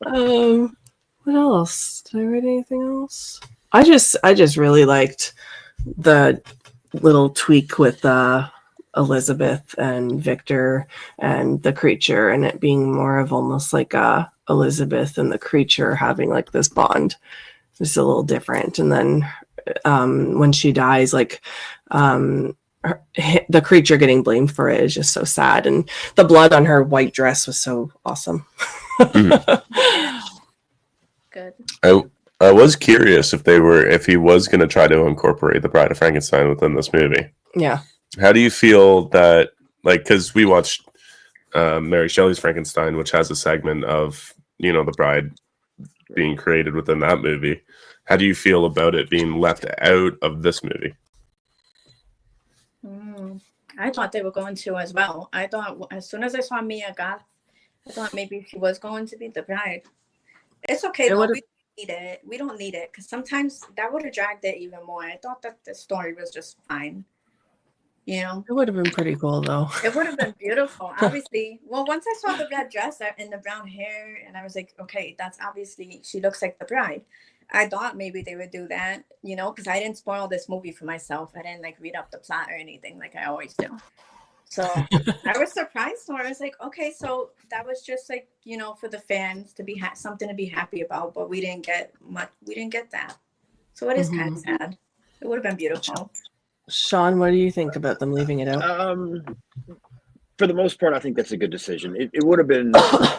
What else? Did I write anything else? I just really liked the little tweak with Elizabeth and Victor and the creature, and it being more of almost like Elizabeth and the creature having like this bond. It's a little different. And then when she dies, like the creature getting blamed for it is just so sad, and the blood on her white dress was so awesome. Good. I was curious if he was going to try to incorporate the Bride of Frankenstein within this movie. Yeah. How do you feel that, like, because we watched Mary Shelley's Frankenstein, which has a segment of, the bride being created within that movie. How do you feel about it being left out of this movie? I thought they were going to as well. I thought as soon as I saw Mia Goth, I thought maybe she was going to be the bride. It's okay, though. We don't need it. We don't need it because sometimes that would have dragged it even more. I thought that the story was just fine. It would have been pretty cool, though. It would have been beautiful, obviously. Well, once I saw the red dress and the brown hair, and I was like, okay, that's obviously, she looks like the bride. I thought maybe they would do that, because I didn't spoil this movie for myself. I didn't read up the plot or anything like I always do. So I was surprised. So I was like, okay, so that was just like, for the fans to be something to be happy about, but we didn't get much. We didn't get that. So it is kind of sad. It would have been beautiful. Sean, what do you think about them leaving it out? For the most part, I think that's a good decision. It would have been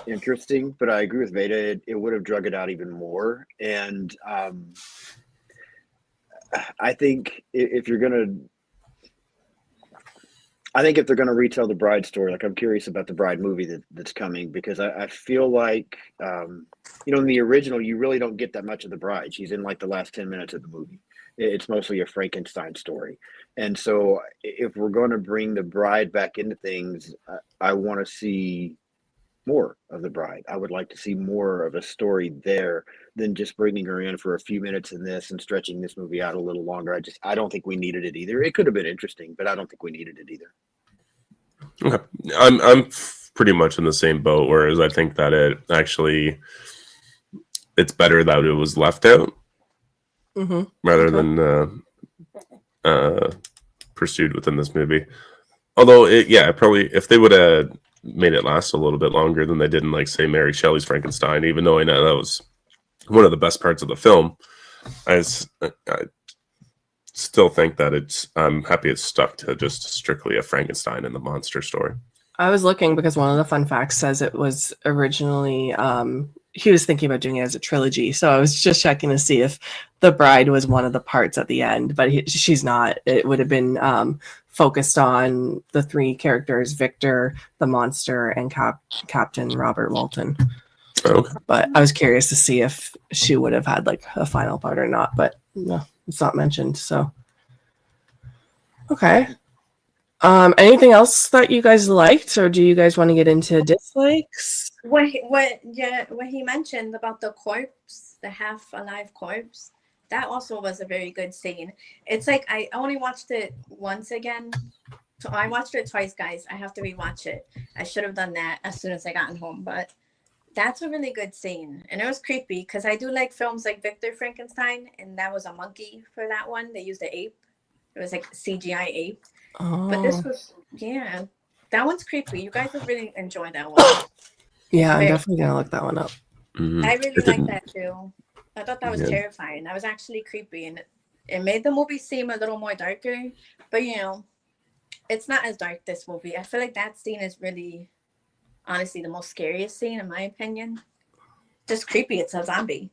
interesting, but I agree with Veda. It would have drug it out even more. And I think if they're going to retell the bride story, like I'm curious about the bride movie that's coming, because I feel like, in the original, you really don't get that much of the bride. She's in like the last 10 minutes of the movie. It's mostly a Frankenstein story. And so if we're going to bring the bride back into things, I want to see more of the bride. I would like to see more of a story there than just bringing her in for a few minutes in this and stretching this movie out a little longer. I don't think we needed it either. It could have been interesting, but I don't think we needed it either. Okay. I'm pretty much in the same boat, whereas I think that it's better that it was left out rather than pursued within this movie. Although, probably if they would have made it last a little bit longer than they did in, like, say, Mary Shelley's Frankenstein, even though I know that was one of the best parts of the film, I still think that I'm happy it's stuck to just strictly a Frankenstein and the monster story. I was looking because one of the fun facts says it was originally he was thinking about doing it as a trilogy, so I was just checking to see if the bride was one of the parts at the end, but she's not. It would have been focused on the three characters: Victor, the monster, and Captain Robert Walton. Okay. But I was curious to see if she would have had like a final part or not, but no, it's not mentioned. So, okay. Anything else that you guys liked, or do you guys want to get into dislikes? What he mentioned about the corpse, the half alive corpse, that also was a very good scene. It's like I only watched it once again. So I watched it twice, guys. I have to rewatch it. I should have done that as soon as I got home, but that's a really good scene. And it was creepy because I do like films like Victor Frankenstein, and that was a monkey for that one. They used an ape. It was like CGI ape. But this was, yeah, that one's creepy. You guys would really enjoy that one. Yeah, I'm definitely going to look that one up. Mhm. I really like that too. I thought that was terrifying. That was actually creepy, and it made the movie seem a little more darker. But, you know, it's not as dark, this movie. I feel like that scene is really, honestly, the most scariest scene, in my opinion. Just creepy. It's a zombie.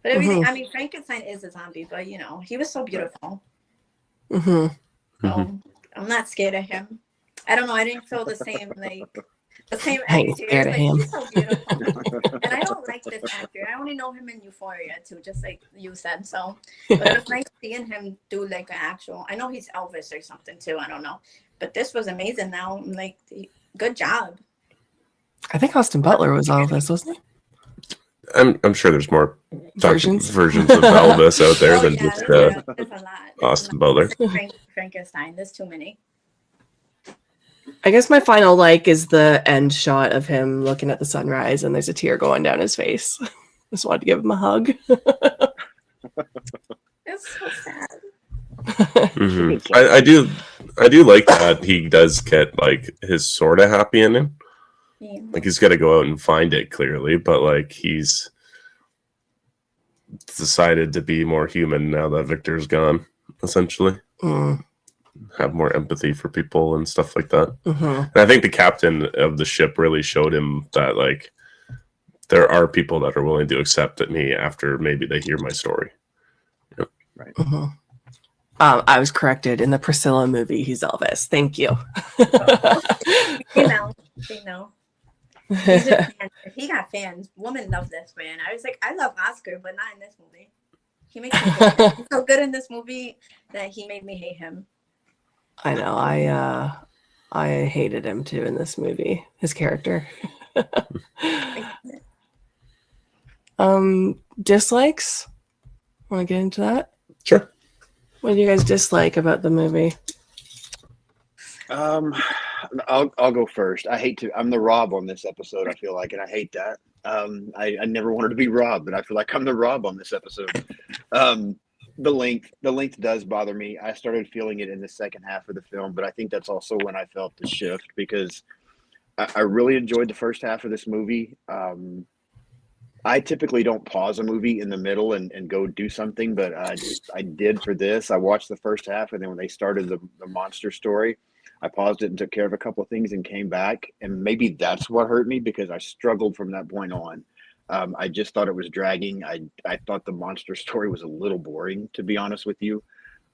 But everything, I mean, Frankenstein is a zombie, but, you know, he was so beautiful. Mm-hmm. So I'm not scared of him. I don't know. I didn't feel the same, I ain't energy. scared of him. He's so beautiful. And I don't like this actor. I only know him in Euphoria, too, just like you said. So, but it was nice seeing him do like an actual, I know he's Elvis or something, too. I don't know. But this was amazing now. Like, good job. I think Austin Butler was Elvis, wasn't he? I'm sure there's more Versions. versions of Elvis out there than just there's a lot. Austin Butler. Frankenstein. There's too many. I guess my final like is the end shot of him looking at the sunrise, and there's a tear going down his face. Just wanted to give him a hug. It's so sad. Mhm. I do like that he does get like his sort of happy ending. Yeah. Like he's got to go out and find it clearly, but like he's decided to be more human now that Victor's gone. Essentially, have more empathy for people and stuff like that. And I think the captain of the ship really showed him that like there are people that are willing to accept me after maybe they hear my story. Yep. Right. I was corrected. In the Priscilla movie, he's Elvis. Thank you. They know. He's a fan. He got fans. Women love this man. I was like, I love Oscar, but not in this movie. He makes me hate him. He's so good in this movie that he made me hate him. I know. I hated him too in this movie. His character. Dislikes? Want to get into that? Sure. What do you guys dislike about the movie? I'll go first. I'm the Rob on this episode, I feel like, and I hate that. I never wanted to be Rob, but I feel like I'm the Rob on this episode. The length does bother me. I started feeling it in the second half of the film, but I think that's also when I felt the shift because I really enjoyed the first half of this movie. I typically don't pause a movie in the middle and go do something, but I did for this. I watched the first half, and then when they started the monster story, I paused it and took care of a couple of things and came back. And maybe that's what hurt me because I struggled from that point on. I just thought it was dragging. I thought the monster story was a little boring, to be honest with you.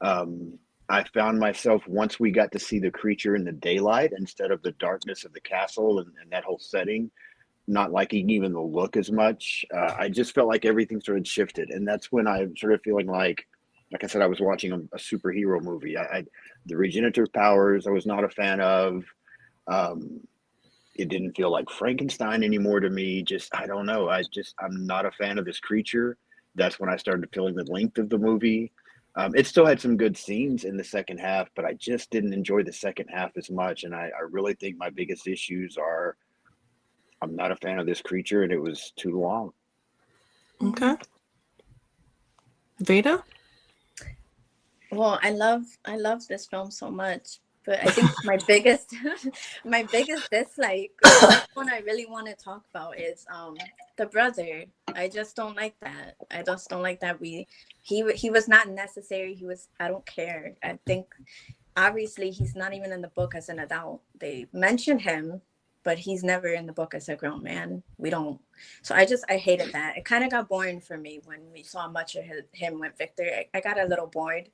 I found myself, once we got to see the creature in the daylight instead of the darkness of the castle and that whole setting, not liking even the look as much. I just felt like everything sort of shifted. And that's when I started feeling like I said, I was watching a superhero movie. The regenerative powers I was not a fan of. It didn't feel like Frankenstein anymore to me. Just, I don't know. I'm not a fan of this creature. That's when I started feeling the length of the movie. It still had some good scenes in the second half, but I just didn't enjoy the second half as much. And I really think my biggest issues are I'm not a fan of this creature, and it was too long. Okay. Veda? Well, I love this film so much, but I think my biggest dislike, the one I really want to talk about is the brother. I just don't like that. I just don't like that he was not necessary. I don't care. I think obviously he's not even in the book as an adult. They mention him, but he's never in the book as a grown man. So I hated that. It kind of got boring for me when we saw much of him with Victor. I got a little bored.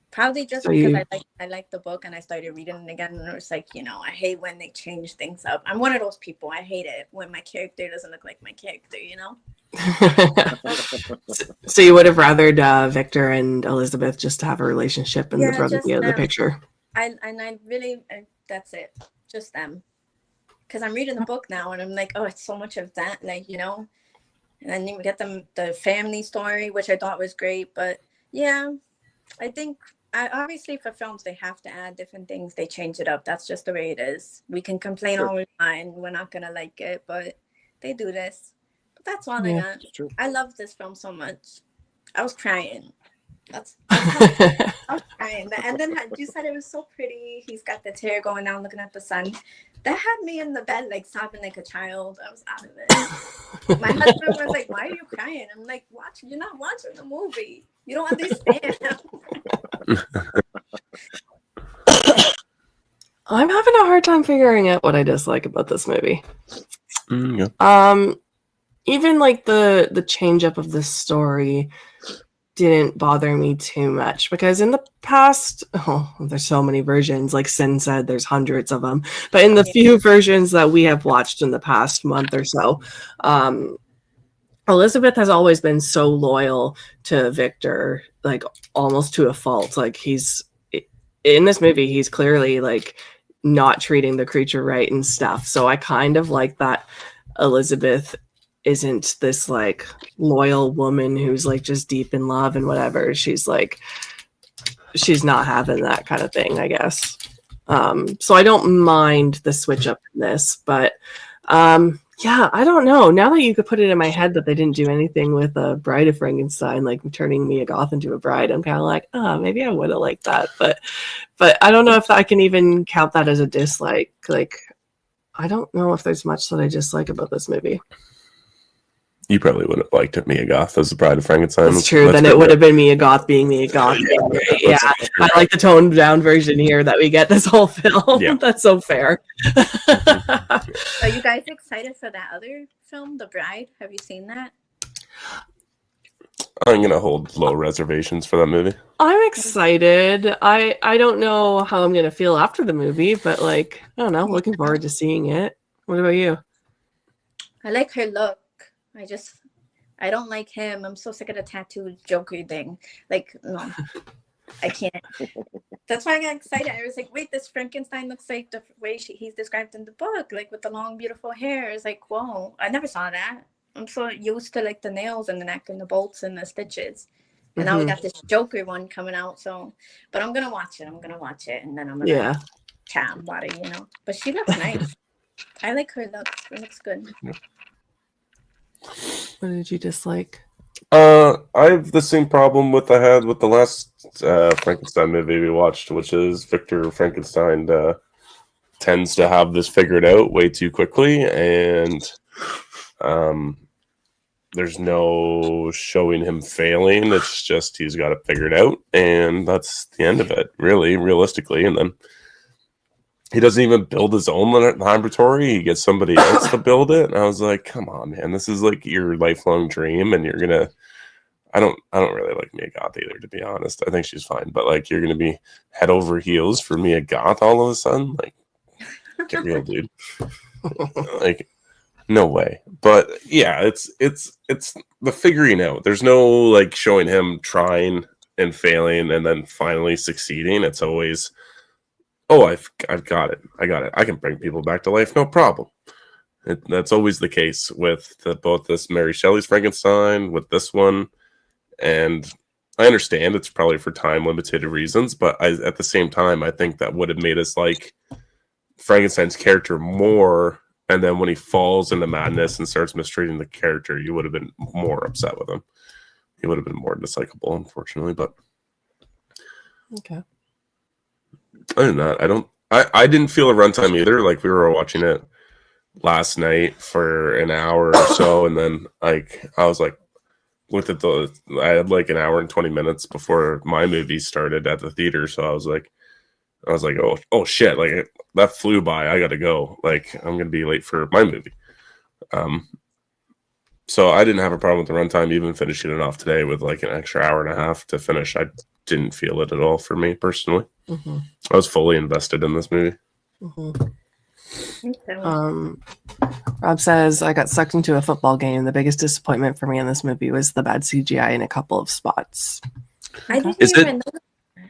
Probably just because I liked the book and I started reading it again, and it was like, I hate when they change things up. I'm one of those people. I hate it when my character doesn't look like my character, So you would have rathered Victor and Elizabeth just to have a relationship and the Yeah, brother just be out of the them. picture. I really that's it, just them. Because I'm reading the book now, and I'm like, oh, it's so much of that, like, you know. And then you get them the family story, which I thought was great. But yeah, I think obviously for films they have to add different things. They change it up. That's just the way it is. We can complain all the time. We're not gonna like it, but they do this. But that's all I Yeah. got. It's true. I love this film so much. I was crying. That's how I was crying. The ending you said it was so pretty. He's got the tear going down, looking at the sun. That had me in the bed, like sobbing like a child. I was out of it. My husband was like, "Why are you crying?" I'm like, "Watch, you're not watching the movie. You don't understand." I'm having a hard time figuring out what I dislike about this movie. Yeah. Even like the change up of the story didn't bother me too much, because in the past, there's so many versions, like Sin said, there's hundreds of them, but in the few versions that we have watched in the past month or so, Elizabeth has always been so loyal to Victor, like almost to a fault. Like he's in this movie, he's clearly like not treating the creature right and stuff. So I kind of like that Elizabeth isn't this like loyal woman who's like just deep in love and whatever. She's not having that kind of thing, I guess. So I don't mind the switch up in this, but yeah, I don't know. Now that you could put it in my head that they didn't do anything with a Bride of Frankenstein, like turning Mia Goth into a bride, I'm kind of like, maybe I would have liked that, but I don't know if I can even count that as a dislike. Like, I don't know if there's much that I dislike about this movie. You probably would have liked Mia Goth as the Bride of Frankenstein. That's true. Then it would have been Mia Goth being Mia Goth. Yeah, I like the toned down version here that we get this whole film. Yeah. That's so fair. Are you guys excited for that other film, The Bride? Have you seen that? I'm gonna hold low reservations for that movie. I'm excited. I don't know how I'm gonna feel after the movie, but like, I don't know. Looking forward to seeing it. What about you? I like her look. I don't like him. I'm so sick of the tattoo Joker thing. Like, no, I can't. That's why I got excited. I was like, wait, this Frankenstein looks like the way he's described in the book, like with the long, beautiful hair. It's like, whoa, I never saw that. I'm so used to like the nails in the neck and the bolts and the stitches. And now we got this Joker one coming out. So, but I'm going to watch it. And then I'm going to chat about it, you know. But she looks nice. I like her look. It looks good. Yeah. What did you dislike? I have the same problem I had with the last Frankenstein movie we watched, which is Victor Frankenstein tends to have this figured out way too quickly, and there's no showing him failing. It's just he's got it figured out, and that's the end of it, really, realistically. And then he doesn't even build his own laboratory. He gets somebody else to build it. And I was like, come on, man. This is like your lifelong dream. And you're going to, I don't really like Mia Goth either, to be honest. I think she's fine. But like, you're going to be head over heels for Mia Goth all of a sudden. Like, get real, dude. Like, no way. But yeah, it's the figuring out. There's no like showing him trying and failing and then finally succeeding. It's always, oh, I've got it. I got it. I can bring people back to life, no problem. That's always the case with both this Mary Shelley's Frankenstein, with this one. And I understand it's probably for time-limited reasons, but at the same time, I think that would have made us like Frankenstein's character more. And then when he falls into madness and starts mistreating the character, you would have been more upset with him. He would have been more dislikable, unfortunately. But okay. Other than that, I didn't feel a runtime either. Like we were watching it last night for an hour or so, and then like I was like, I had like an hour and 20 minutes before my movie started at the theater, so I was like, oh shit, like that flew by. I gotta go. Like I'm gonna be late for my movie. So I didn't have a problem with the runtime, even finishing it off today with like an extra hour and a half to finish. I didn't feel it at all for me personally. I was fully invested in this movie. Me too. Rob says, I got sucked into a football game. The biggest disappointment for me in this movie was the bad CGI in a couple of spots. I didn't Is even know.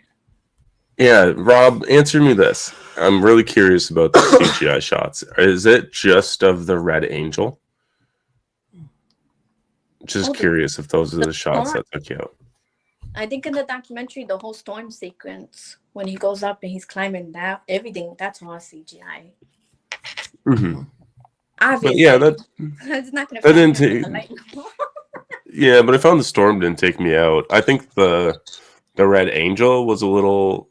Yeah, Rob, answer me this. I'm really curious about the CGI shots. Is it just of the Red Angel? Just curious if those are the shots that took you out. I think in the documentary, the whole storm sequence, when he goes up and he's climbing down, everything, that's all CGI. Mm-hmm. Obviously. But yeah, it's not going that didn't to yeah, but I found the storm didn't take me out. I think the Red Angel was a little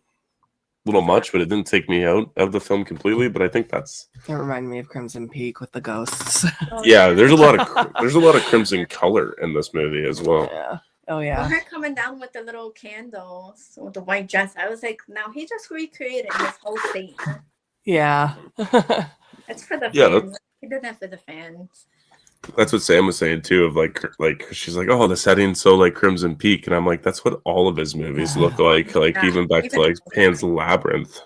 much, but it didn't take me out of the film completely. But I think that's It reminded me of Crimson Peak with the ghosts. yeah. There's a lot of crimson color in this movie as well. Yeah. Oh Well, yeah. her coming down with the little candles with the white dress, I was like, now he just recreated this whole scene. Yeah. It's for the Yeah, fans. He did that for the fans. That's what Sam was saying too. Of like she's like, oh, the setting's so like Crimson Peak, and I'm like, that's what all of his movies look like. Like Yeah, even back to like Pan's Labyrinth.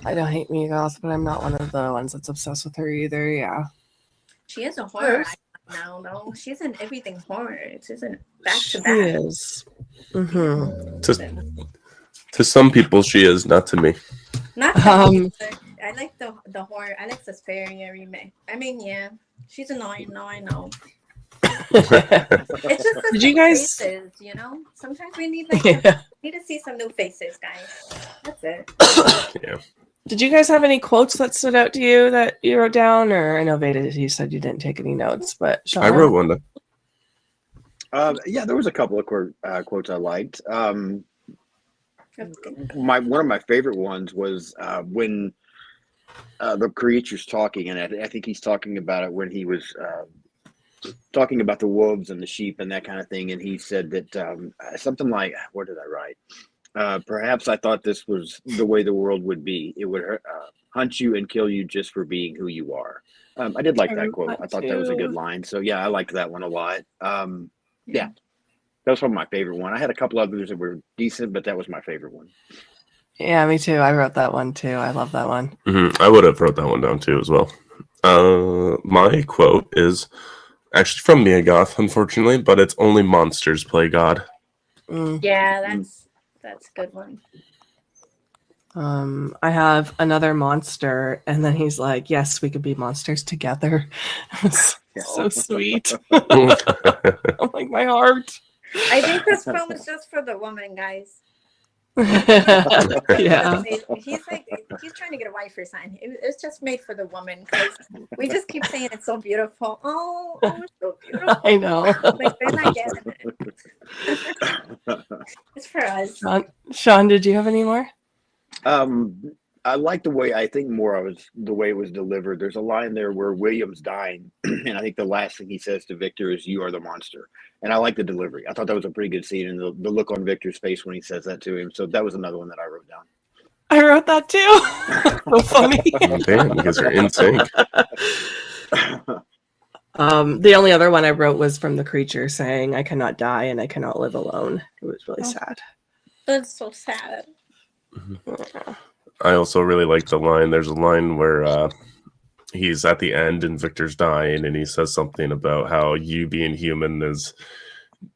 I don't hate Mia Goth, but I'm not one of the ones that's obsessed with her either. Yeah. She is a horror icon now, though. She's in everything horror. She's in back to She back. is. Mm-hmm. To some people, she is, not to me. Not that I like the horror. I like Suspiria remake. I mean, yeah, she's annoying. No, I know. It's just the Did same you guys- faces, you know. Sometimes we need like Yeah. need to see some new faces, guys. That's it. Yeah. Did you guys have any quotes that stood out to you that you wrote down? Or I know Veda, you said you didn't take any notes, but Sean? I wrote one. Yeah, there was a couple of quotes I liked. One of my favorite ones was when the creature's talking, and I think he's talking about it when he was talking about the wolves and the sheep and that kind of thing, and he said that something like, what did I write? Perhaps I thought this was the way the world would be. It would hunt you and kill you just for being who you are. I did like that quote. I thought that was a good line. So yeah, I liked that one a lot. Yeah, that was probably my favorite one. I had a couple others that were decent, but that was my favorite one. Yeah, me too. I wrote that one too. I love that one. Mm-hmm. I would have wrote that one down too as well. My quote is actually from Mia Goth, unfortunately, but it's only monsters play God. Yeah, that's a good one. I have another monster, and then he's like, "Yes, we could be monsters together." So sweet. Oh, like my heart. I think this film is just for the woman, guys. Yeah. He's trying to get a wife or something. It's just made for the woman because we just keep saying it's so beautiful. Oh, it's so beautiful. I know. Like they're not getting it. It's for us. Sean, did you have any more? I like the way, I think more of the way it was delivered. There's a line there where William's dying, and I think the last thing he says to Victor is, "You are the monster." And I like the delivery. I thought that was a pretty good scene, and the look on Victor's face when he says that to him. So that was another one that I wrote down. I wrote that too. So funny. Damn, you guys are in sync. The only other one I wrote was from the creature saying, "I cannot die and I cannot live alone." It was really sad. That's so sad. I also really like the line. There's a line where he's at the end and Victor's dying, and he says something about how you being human is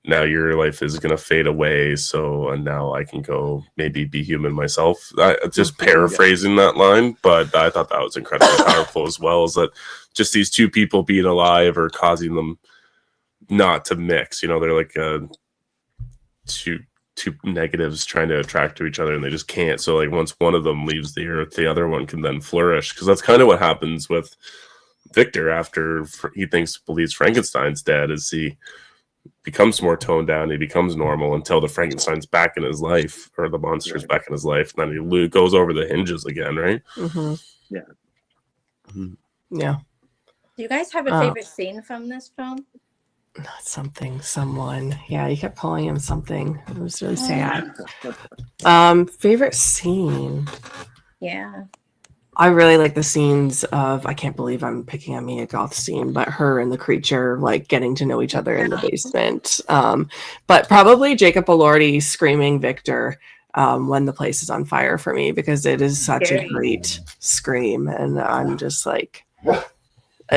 now your life is going to fade away. So, and now I can go maybe be human myself. Just paraphrasing that line, but I thought that was incredibly powerful as well. Is that just these two people being alive or causing them not to mix? You know, they're like two negatives trying to attract to each other, and they just can't. So like once one of them leaves the earth, the other one can then flourish, because that's kind of what happens with Victor after he believes Frankenstein's dead, is he becomes more toned down, he becomes normal until the Frankenstein's back in his life, or the monster's back in his life, and then he goes over the hinges again, right? Mm-hmm. Yeah. Mm-hmm. Yeah. Do you guys have a favorite scene from this film? Not something, someone. Yeah, you kept calling him something. It was really sad. Favorite scene. Yeah. I really like the scenes of, I can't believe I'm picking on Mia Goth scene, but her and the creature like getting to know each other in the basement. But probably Jacob Elordi screaming Victor when the place is on fire for me, because it is such Scary. a great scream. And I'm just like,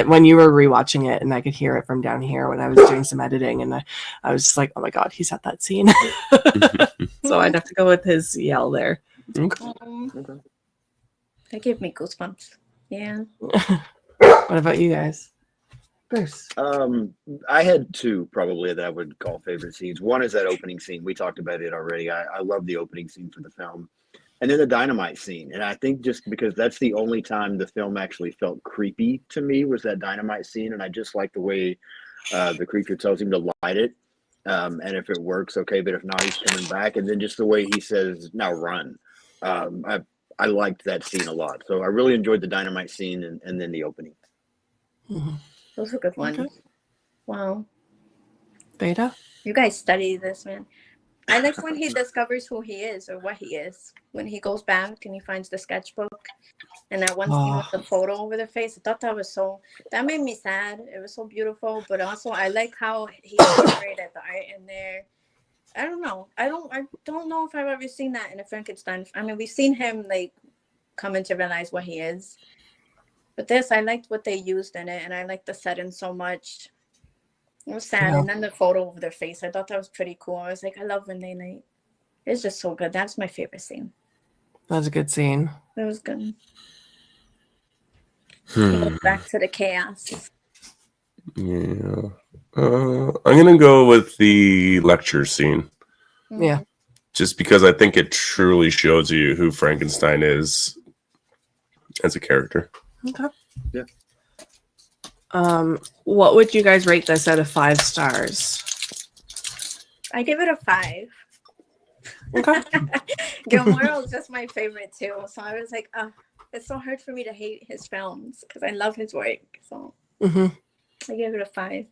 when you were rewatching it and I could hear it from down here when I was doing some editing, and I was just like, oh my God, he's at that scene. So I'd have to go with his yell there. Okay. That gave me goosebumps. Yeah. What about you guys? Bruce. I had two probably that I would call favorite scenes. One is that opening scene. We talked about it already. I love the opening scene for the film. And then the dynamite scene. And I think just because that's the only time the film actually felt creepy to me was that dynamite scene. And I just like the way the creature tells him to light it. And if it works, okay. But if not, he's coming back. And then just the way he says, now run. I liked that scene a lot. So I really enjoyed the dynamite scene and then the opening. Mm-hmm. Those were good ones. Okay. Wow. Beta? You guys study this, man. I like when he discovers who he is or what he is. When he goes back and he finds the sketchbook and that one scene with the photo over their face. I thought that made me sad. It was so beautiful. But also I like how he integrated the art in there. I don't know. I don't know if I've ever seen that in a Frankenstein. I mean, we've seen him like coming to realize what he is. But this, I liked what they used in it, and I liked the setting so much. It was sad, Yeah. and then the photo of their face, I thought that was pretty cool. I was like, I love when they like. It's just so good. That's my favorite scene. That was a good scene. It was good. Goes back to the chaos. Yeah. I'm gonna go with the lecture scene, Yeah. just because I think it truly shows you who Frankenstein is as a character. Okay. Yeah. What would you guys rate this out of 5 stars? I give it a 5. Okay. Gilmore was just my favorite too. So I was like, it's so hard for me to hate his films because I love his work. So Mm-hmm. I give it a 5.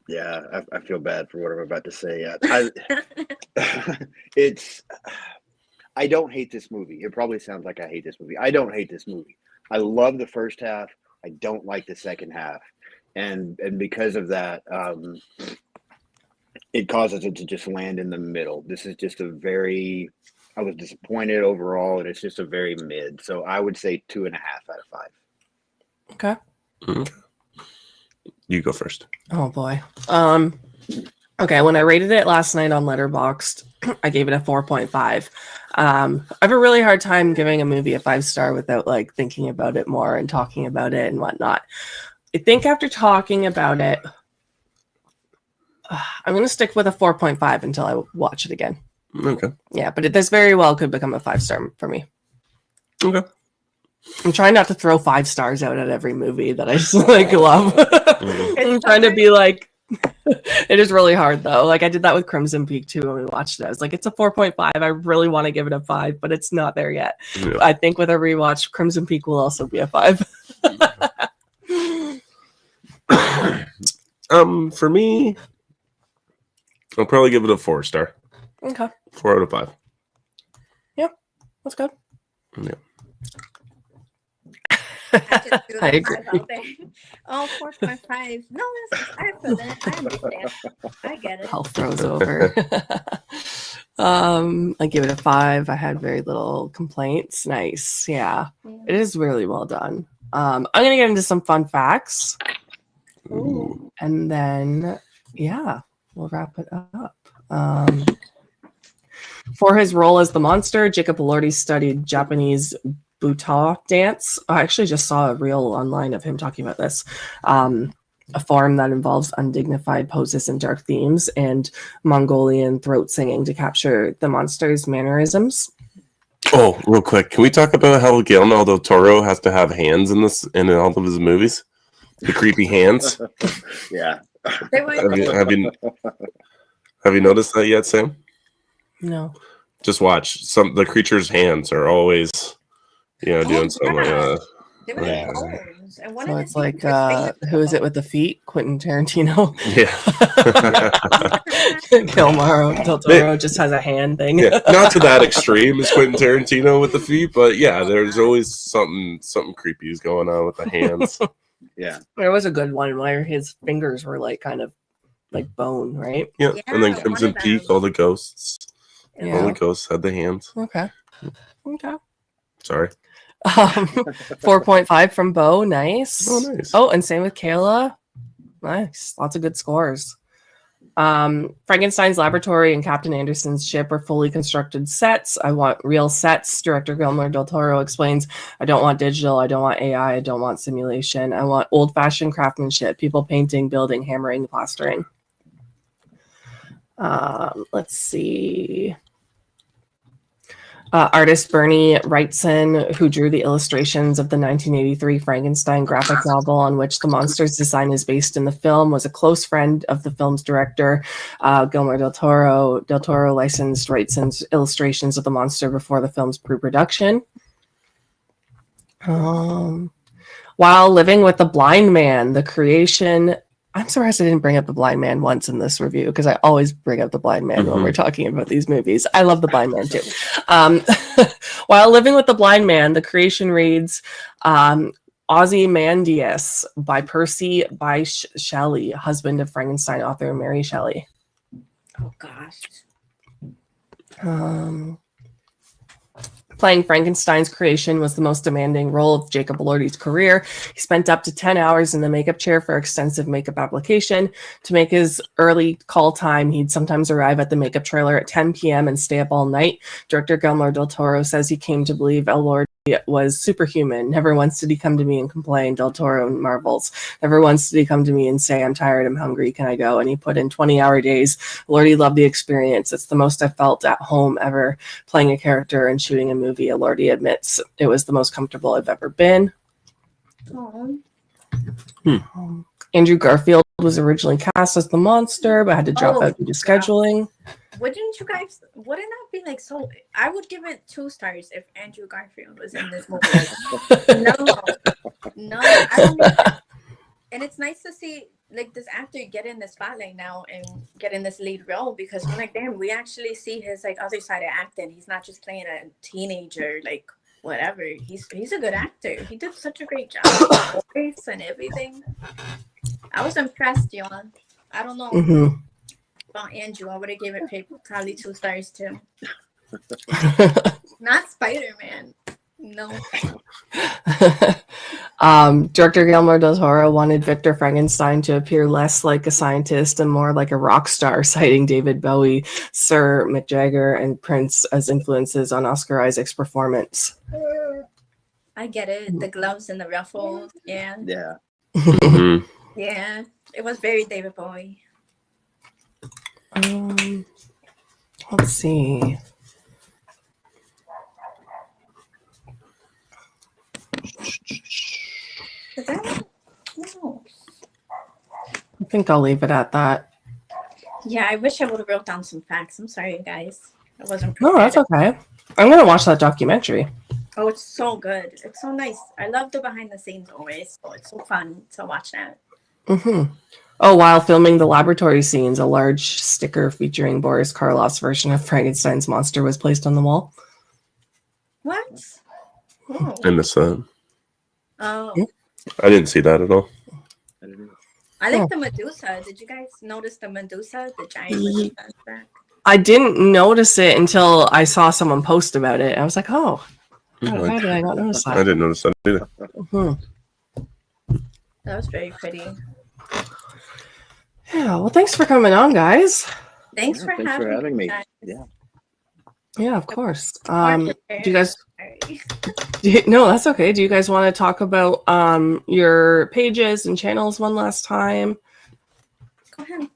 Yeah, I feel bad for what I'm about to say. I don't hate this movie. It probably sounds like I hate this movie. I don't hate this movie. I love the first half. I don't like the second half. And because of that, it causes it to just land in the middle. This is just I was disappointed overall, and it's just a very mid. So I would say 2.5 out of 5. Okay. Okay. You go first. Oh boy. Okay, when I rated it last night on Letterboxd, I gave it a 4.5. I have a really hard time giving a movie a 5-star without like thinking about it more and talking about it and whatnot. I think after talking about it, I'm going to stick with a 4.5 until I watch it again. Okay. Yeah, but this very well could become a 5-star for me. Okay. I'm trying not to throw 5 stars out at every movie that I just like love. Mhm. I'm trying to be like, it is really hard though. Like I did that with Crimson Peak too when we watched it. I was like, it's a 4.5. I really want to give it a 5, but it's not there yet. Yeah. I think with a rewatch, Crimson Peak will also be a 5. For me, I'll probably give it a 4-star. Okay, 4 out of 5. that's good. Yeah. I just do I the agree. 5 out there. Oh, 4.5. No, I feel that. I understand. I get it. Health throws over. I give it a 5. I had very little complaints. Nice. Yeah, it is really well done. I'm gonna get into some fun facts, Ooh. and then we'll wrap it up. For his role as the monster, Jacob Elordi studied Japanese Butoh dance. I actually just saw a reel online of him talking about this. A form that involves undignified poses and dark themes, and Mongolian throat singing to capture the monster's mannerisms. Oh, real quick, can we talk about how Guillermo del Toro has to have hands in all of his movies? The creepy hands. Yeah. They were Have you noticed that yet, Sam? No. Just watch. The creature's hands are always, doing something like that. They were Yeah. bones. And one So of the it's like, things was who is it with the feet? Quentin Tarantino. Yeah. Guillermo del Toro just has a hand thing. Yeah, not to that extreme as Quentin Tarantino with the feet, but yeah, there's always something creepy is going on with the hands. Yeah. There was a good one where his fingers were like kind of like bone, right? Yeah, and then Yeah, one Crimson of them. Peak, all the ghosts. Yeah. All the ghosts had the hands. Okay. Sorry. 4.5 from Bo. Nice. Oh, nice. Oh, and same with Kayla. Nice. Lots of good scores. Frankenstein's laboratory and Captain Anderson's ship are fully constructed sets. I want real sets. Director Guillermo del Toro explains, I don't want digital. I don't want AI. I don't want simulation. I want old-fashioned craftsmanship. People painting, building, hammering, plastering. Let's see. Artist Bernie Wrightson, who drew the illustrations of the 1983 Frankenstein graphic novel on which the monster's design is based in the film, was a close friend of the film's director, Guillermo del Toro. Del Toro licensed Wrightson's illustrations of the monster before the film's pre-production. While living with the blind man, the creation... I'm surprised I didn't bring up the blind man once in this review, because I always bring up the blind man when we're talking about these movies. I love the blind man too. While living with the blind man, the creation reads Ozymandias by Percy Bysshe Shelley, husband of Frankenstein author Mary Shelley. Oh gosh. Playing Frankenstein's creation was the most demanding role of Jacob Elordi's career. He spent up to 10 hours in the makeup chair for extensive makeup application. To make his early call time, he'd sometimes arrive at the makeup trailer at 10 p.m. and stay up all night. Director Guillermo del Toro says he came to believe Elordi was superhuman. Never once did he come to me and complain. Del Toro marvels. Never once did he come to me and say, I'm tired, I'm hungry, can I go? And he put in 20-hour days. Elordi loved the experience. It's the most I felt at home ever playing a character and shooting a movie. Elordi admits it was the most comfortable I've ever been. Andrew Garfield was originally cast as the monster, but had to drop out due to scheduling. Wouldn't that be like so? I would give it 2 stars if Andrew Garfield was in this movie. No, I don't think that. And it's nice to see like this actor get in the spotlight now and get in this lead role, because I'm like, damn, we actually see his like other side of acting. He's not just playing a teenager, like whatever. He's a good actor. He did such a great job with the voice and everything. I was impressed, Yon. I don't know about Andrew. I would have given it probably 2 stars too. Not Spider-Man. No. Director Guillermo del Toro wanted Victor Frankenstein to appear less like a scientist and more like a rock star, citing David Bowie, Sir Mick Jagger, and Prince as influences on Oscar Isaac's performance. I get it. The gloves and the ruffles. Yeah. Yeah. Yeah. It was very David Bowie. Let's see. Is that? No. I think I'll leave it at that. Yeah, I wish I would have wrote down some facts. I'm sorry, you guys. I wasn't No, prepared. that's okay. I'm going to watch that documentary. Oh, it's so good. It's so nice. I love the behind the scenes always. So it's so fun to watch that. Oh, while filming the laboratory scenes, a large sticker featuring Boris Karloff's version of Frankenstein's monster was placed on the wall. What? Oh. I missed that. Oh. I didn't see that at all. I like the Medusa. Did you guys notice the Medusa? The giant Medusa in the back? I didn't notice it until I saw someone post about it. I was like, oh, how did I not notice I that? didn't notice that either. That was very pretty. Yeah, well, thanks for coming on, guys. Thanks for having me. guys. Yeah. Yeah, of course. Sorry. Do you guys... No, that's okay. Do you guys want to talk about your pages and channels one last time? Go ahead.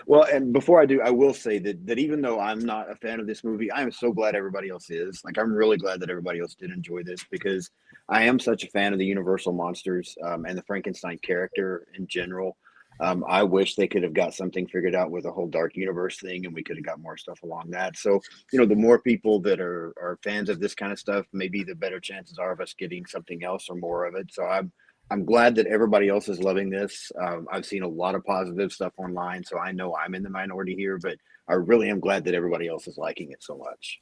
Well, and before I do, I will say that even though I'm not a fan of this movie, I am so glad everybody else is. Like, I'm really glad that everybody else did enjoy this, because I am such a fan of the Universal monsters and the Frankenstein character in general. I wish they could have got something figured out with a whole dark universe thing, and we could have got more stuff along that. So, you know, the more people that are fans of this kind of stuff, maybe the better chances are of us getting something else or more of it. So I'm glad that everybody else is loving this. I've seen a lot of positive stuff online, so I know I'm in the minority here, but I really am glad that everybody else is liking it so much.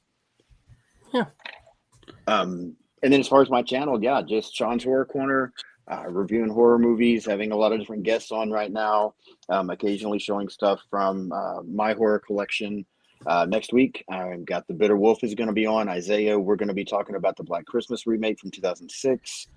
Yeah. And then as far as my channel, yeah, just Sean's Horror Corner. reviewing horror movies, having a lot of different guests on right now, occasionally showing stuff from my horror collection. Next week, I've got The Bitter Wolf is going to be on. Isaiah, we're going to be talking about the Black Christmas remake from 2006.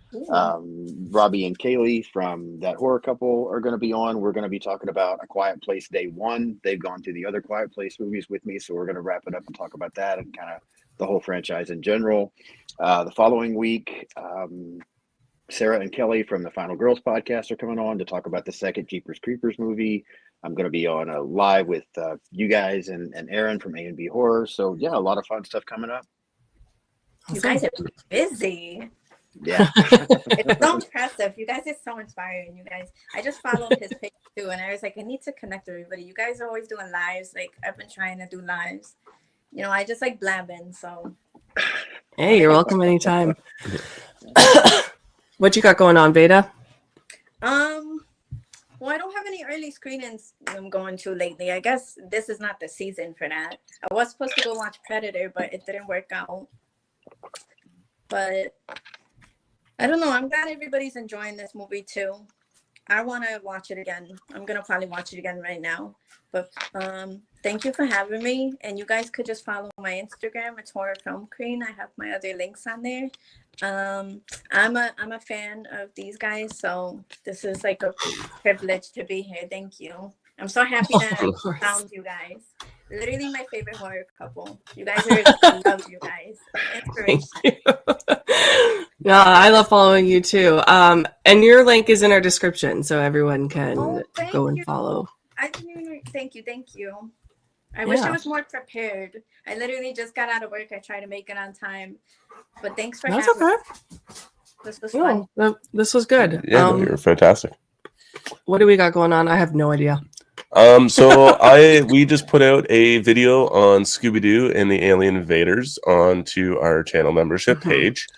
Robbie and Kaylee from That Horror Couple are going to be on. We're going to be talking about A Quiet Place Day 1. They've gone through the other Quiet Place movies with me, so we're going to wrap it up and talk about that and kind of the whole franchise in general. The following week, Sarah and Kelly from the Final Girls podcast are coming on to talk about the second Jeepers Creepers movie. I'm going to be on a live with you guys and Aaron from A&B Horror. So yeah, a lot of fun stuff coming up. You guys are busy. Yeah. It's so impressive. You guys are so inspiring. You guys, I just followed his page too, and I was like, I need to connect with everybody. You guys are always doing lives. Like, I've been trying to do lives. You know, I just like blabbing. So, Hey, you're welcome anytime. What you got going on, Veda? Well, I don't have any early screenings I'm going to lately. I guess this is not the season for that. I was supposed to go watch Predator, but it didn't work out. But I don't know. I'm glad everybody's enjoying this movie too. I want to watch it again. I'm going to probably watch it again right now. But thank you for having me. And you guys could just follow my Instagram. It's Horror Film Queen. I have my other links on there. I'm a fan of these guys, so this is like a privilege to be here. Thank you. I'm so happy that I found you guys. Literally my favorite horror couple. You guys are, I love you guys. Inspiration. Yeah, I love following you too. And your link is in our description, so everyone can go and follow. Thank you. I wish I was more prepared. I literally just got out of work. I tried to make it on time. But thanks for having me. This was fun. This was good. Yeah, you were fantastic. What do we got going on? I have no idea. So we just put out a video on Scooby-Doo and the Alien Invaders onto our channel membership page.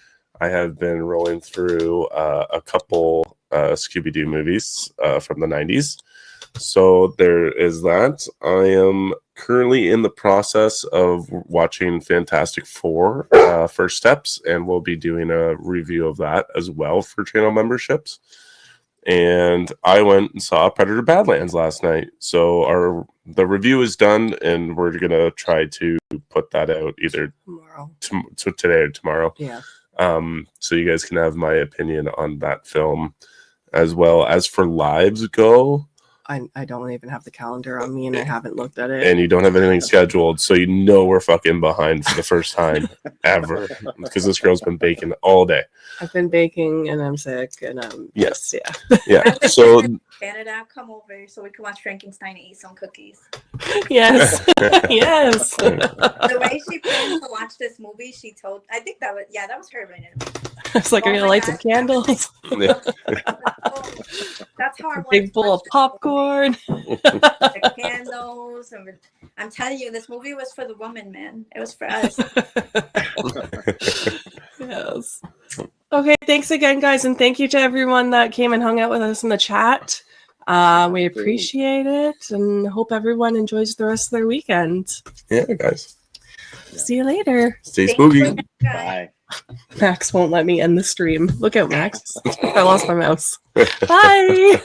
I have been rolling through a couple Scooby-Doo movies from the 90s. So there is that. I am currently in the process of watching Fantastic Four First Steps, and we'll be doing a review of that as well for channel memberships. And I went and saw Predator Badlands last night. So the review is done, and we're going to try to put that out either Tomorrow. Today or tomorrow. Yeah. So you guys can have my opinion on that film. As well as for lives go, I don't even have the calendar on me, and I haven't looked at it. and you don't have anything scheduled, so you know we're fucking behind for the first time ever, because this girl's been baking all day. I've been baking, and I'm sick, and Yes. yeah. So Canada, come over so we can watch Frankenstein and eat some cookies. Yes. Yes. The way she planned to watch this movie, she told, I think that was her right now. It's like, are you gonna light some candles? yeah. That's how I want Big bowl of popcorn. the candles. And I'm telling you, this movie was for the woman, man. It was for us. Yes. Okay, thanks again, guys, and thank you to everyone that came and hung out with us in the chat. We appreciate it, and hope everyone enjoys the rest of their weekend. Yeah, guys. See you later. Stay spooky. Bye. Max won't let me end the stream. Look out, Max. I lost my mouse. Bye.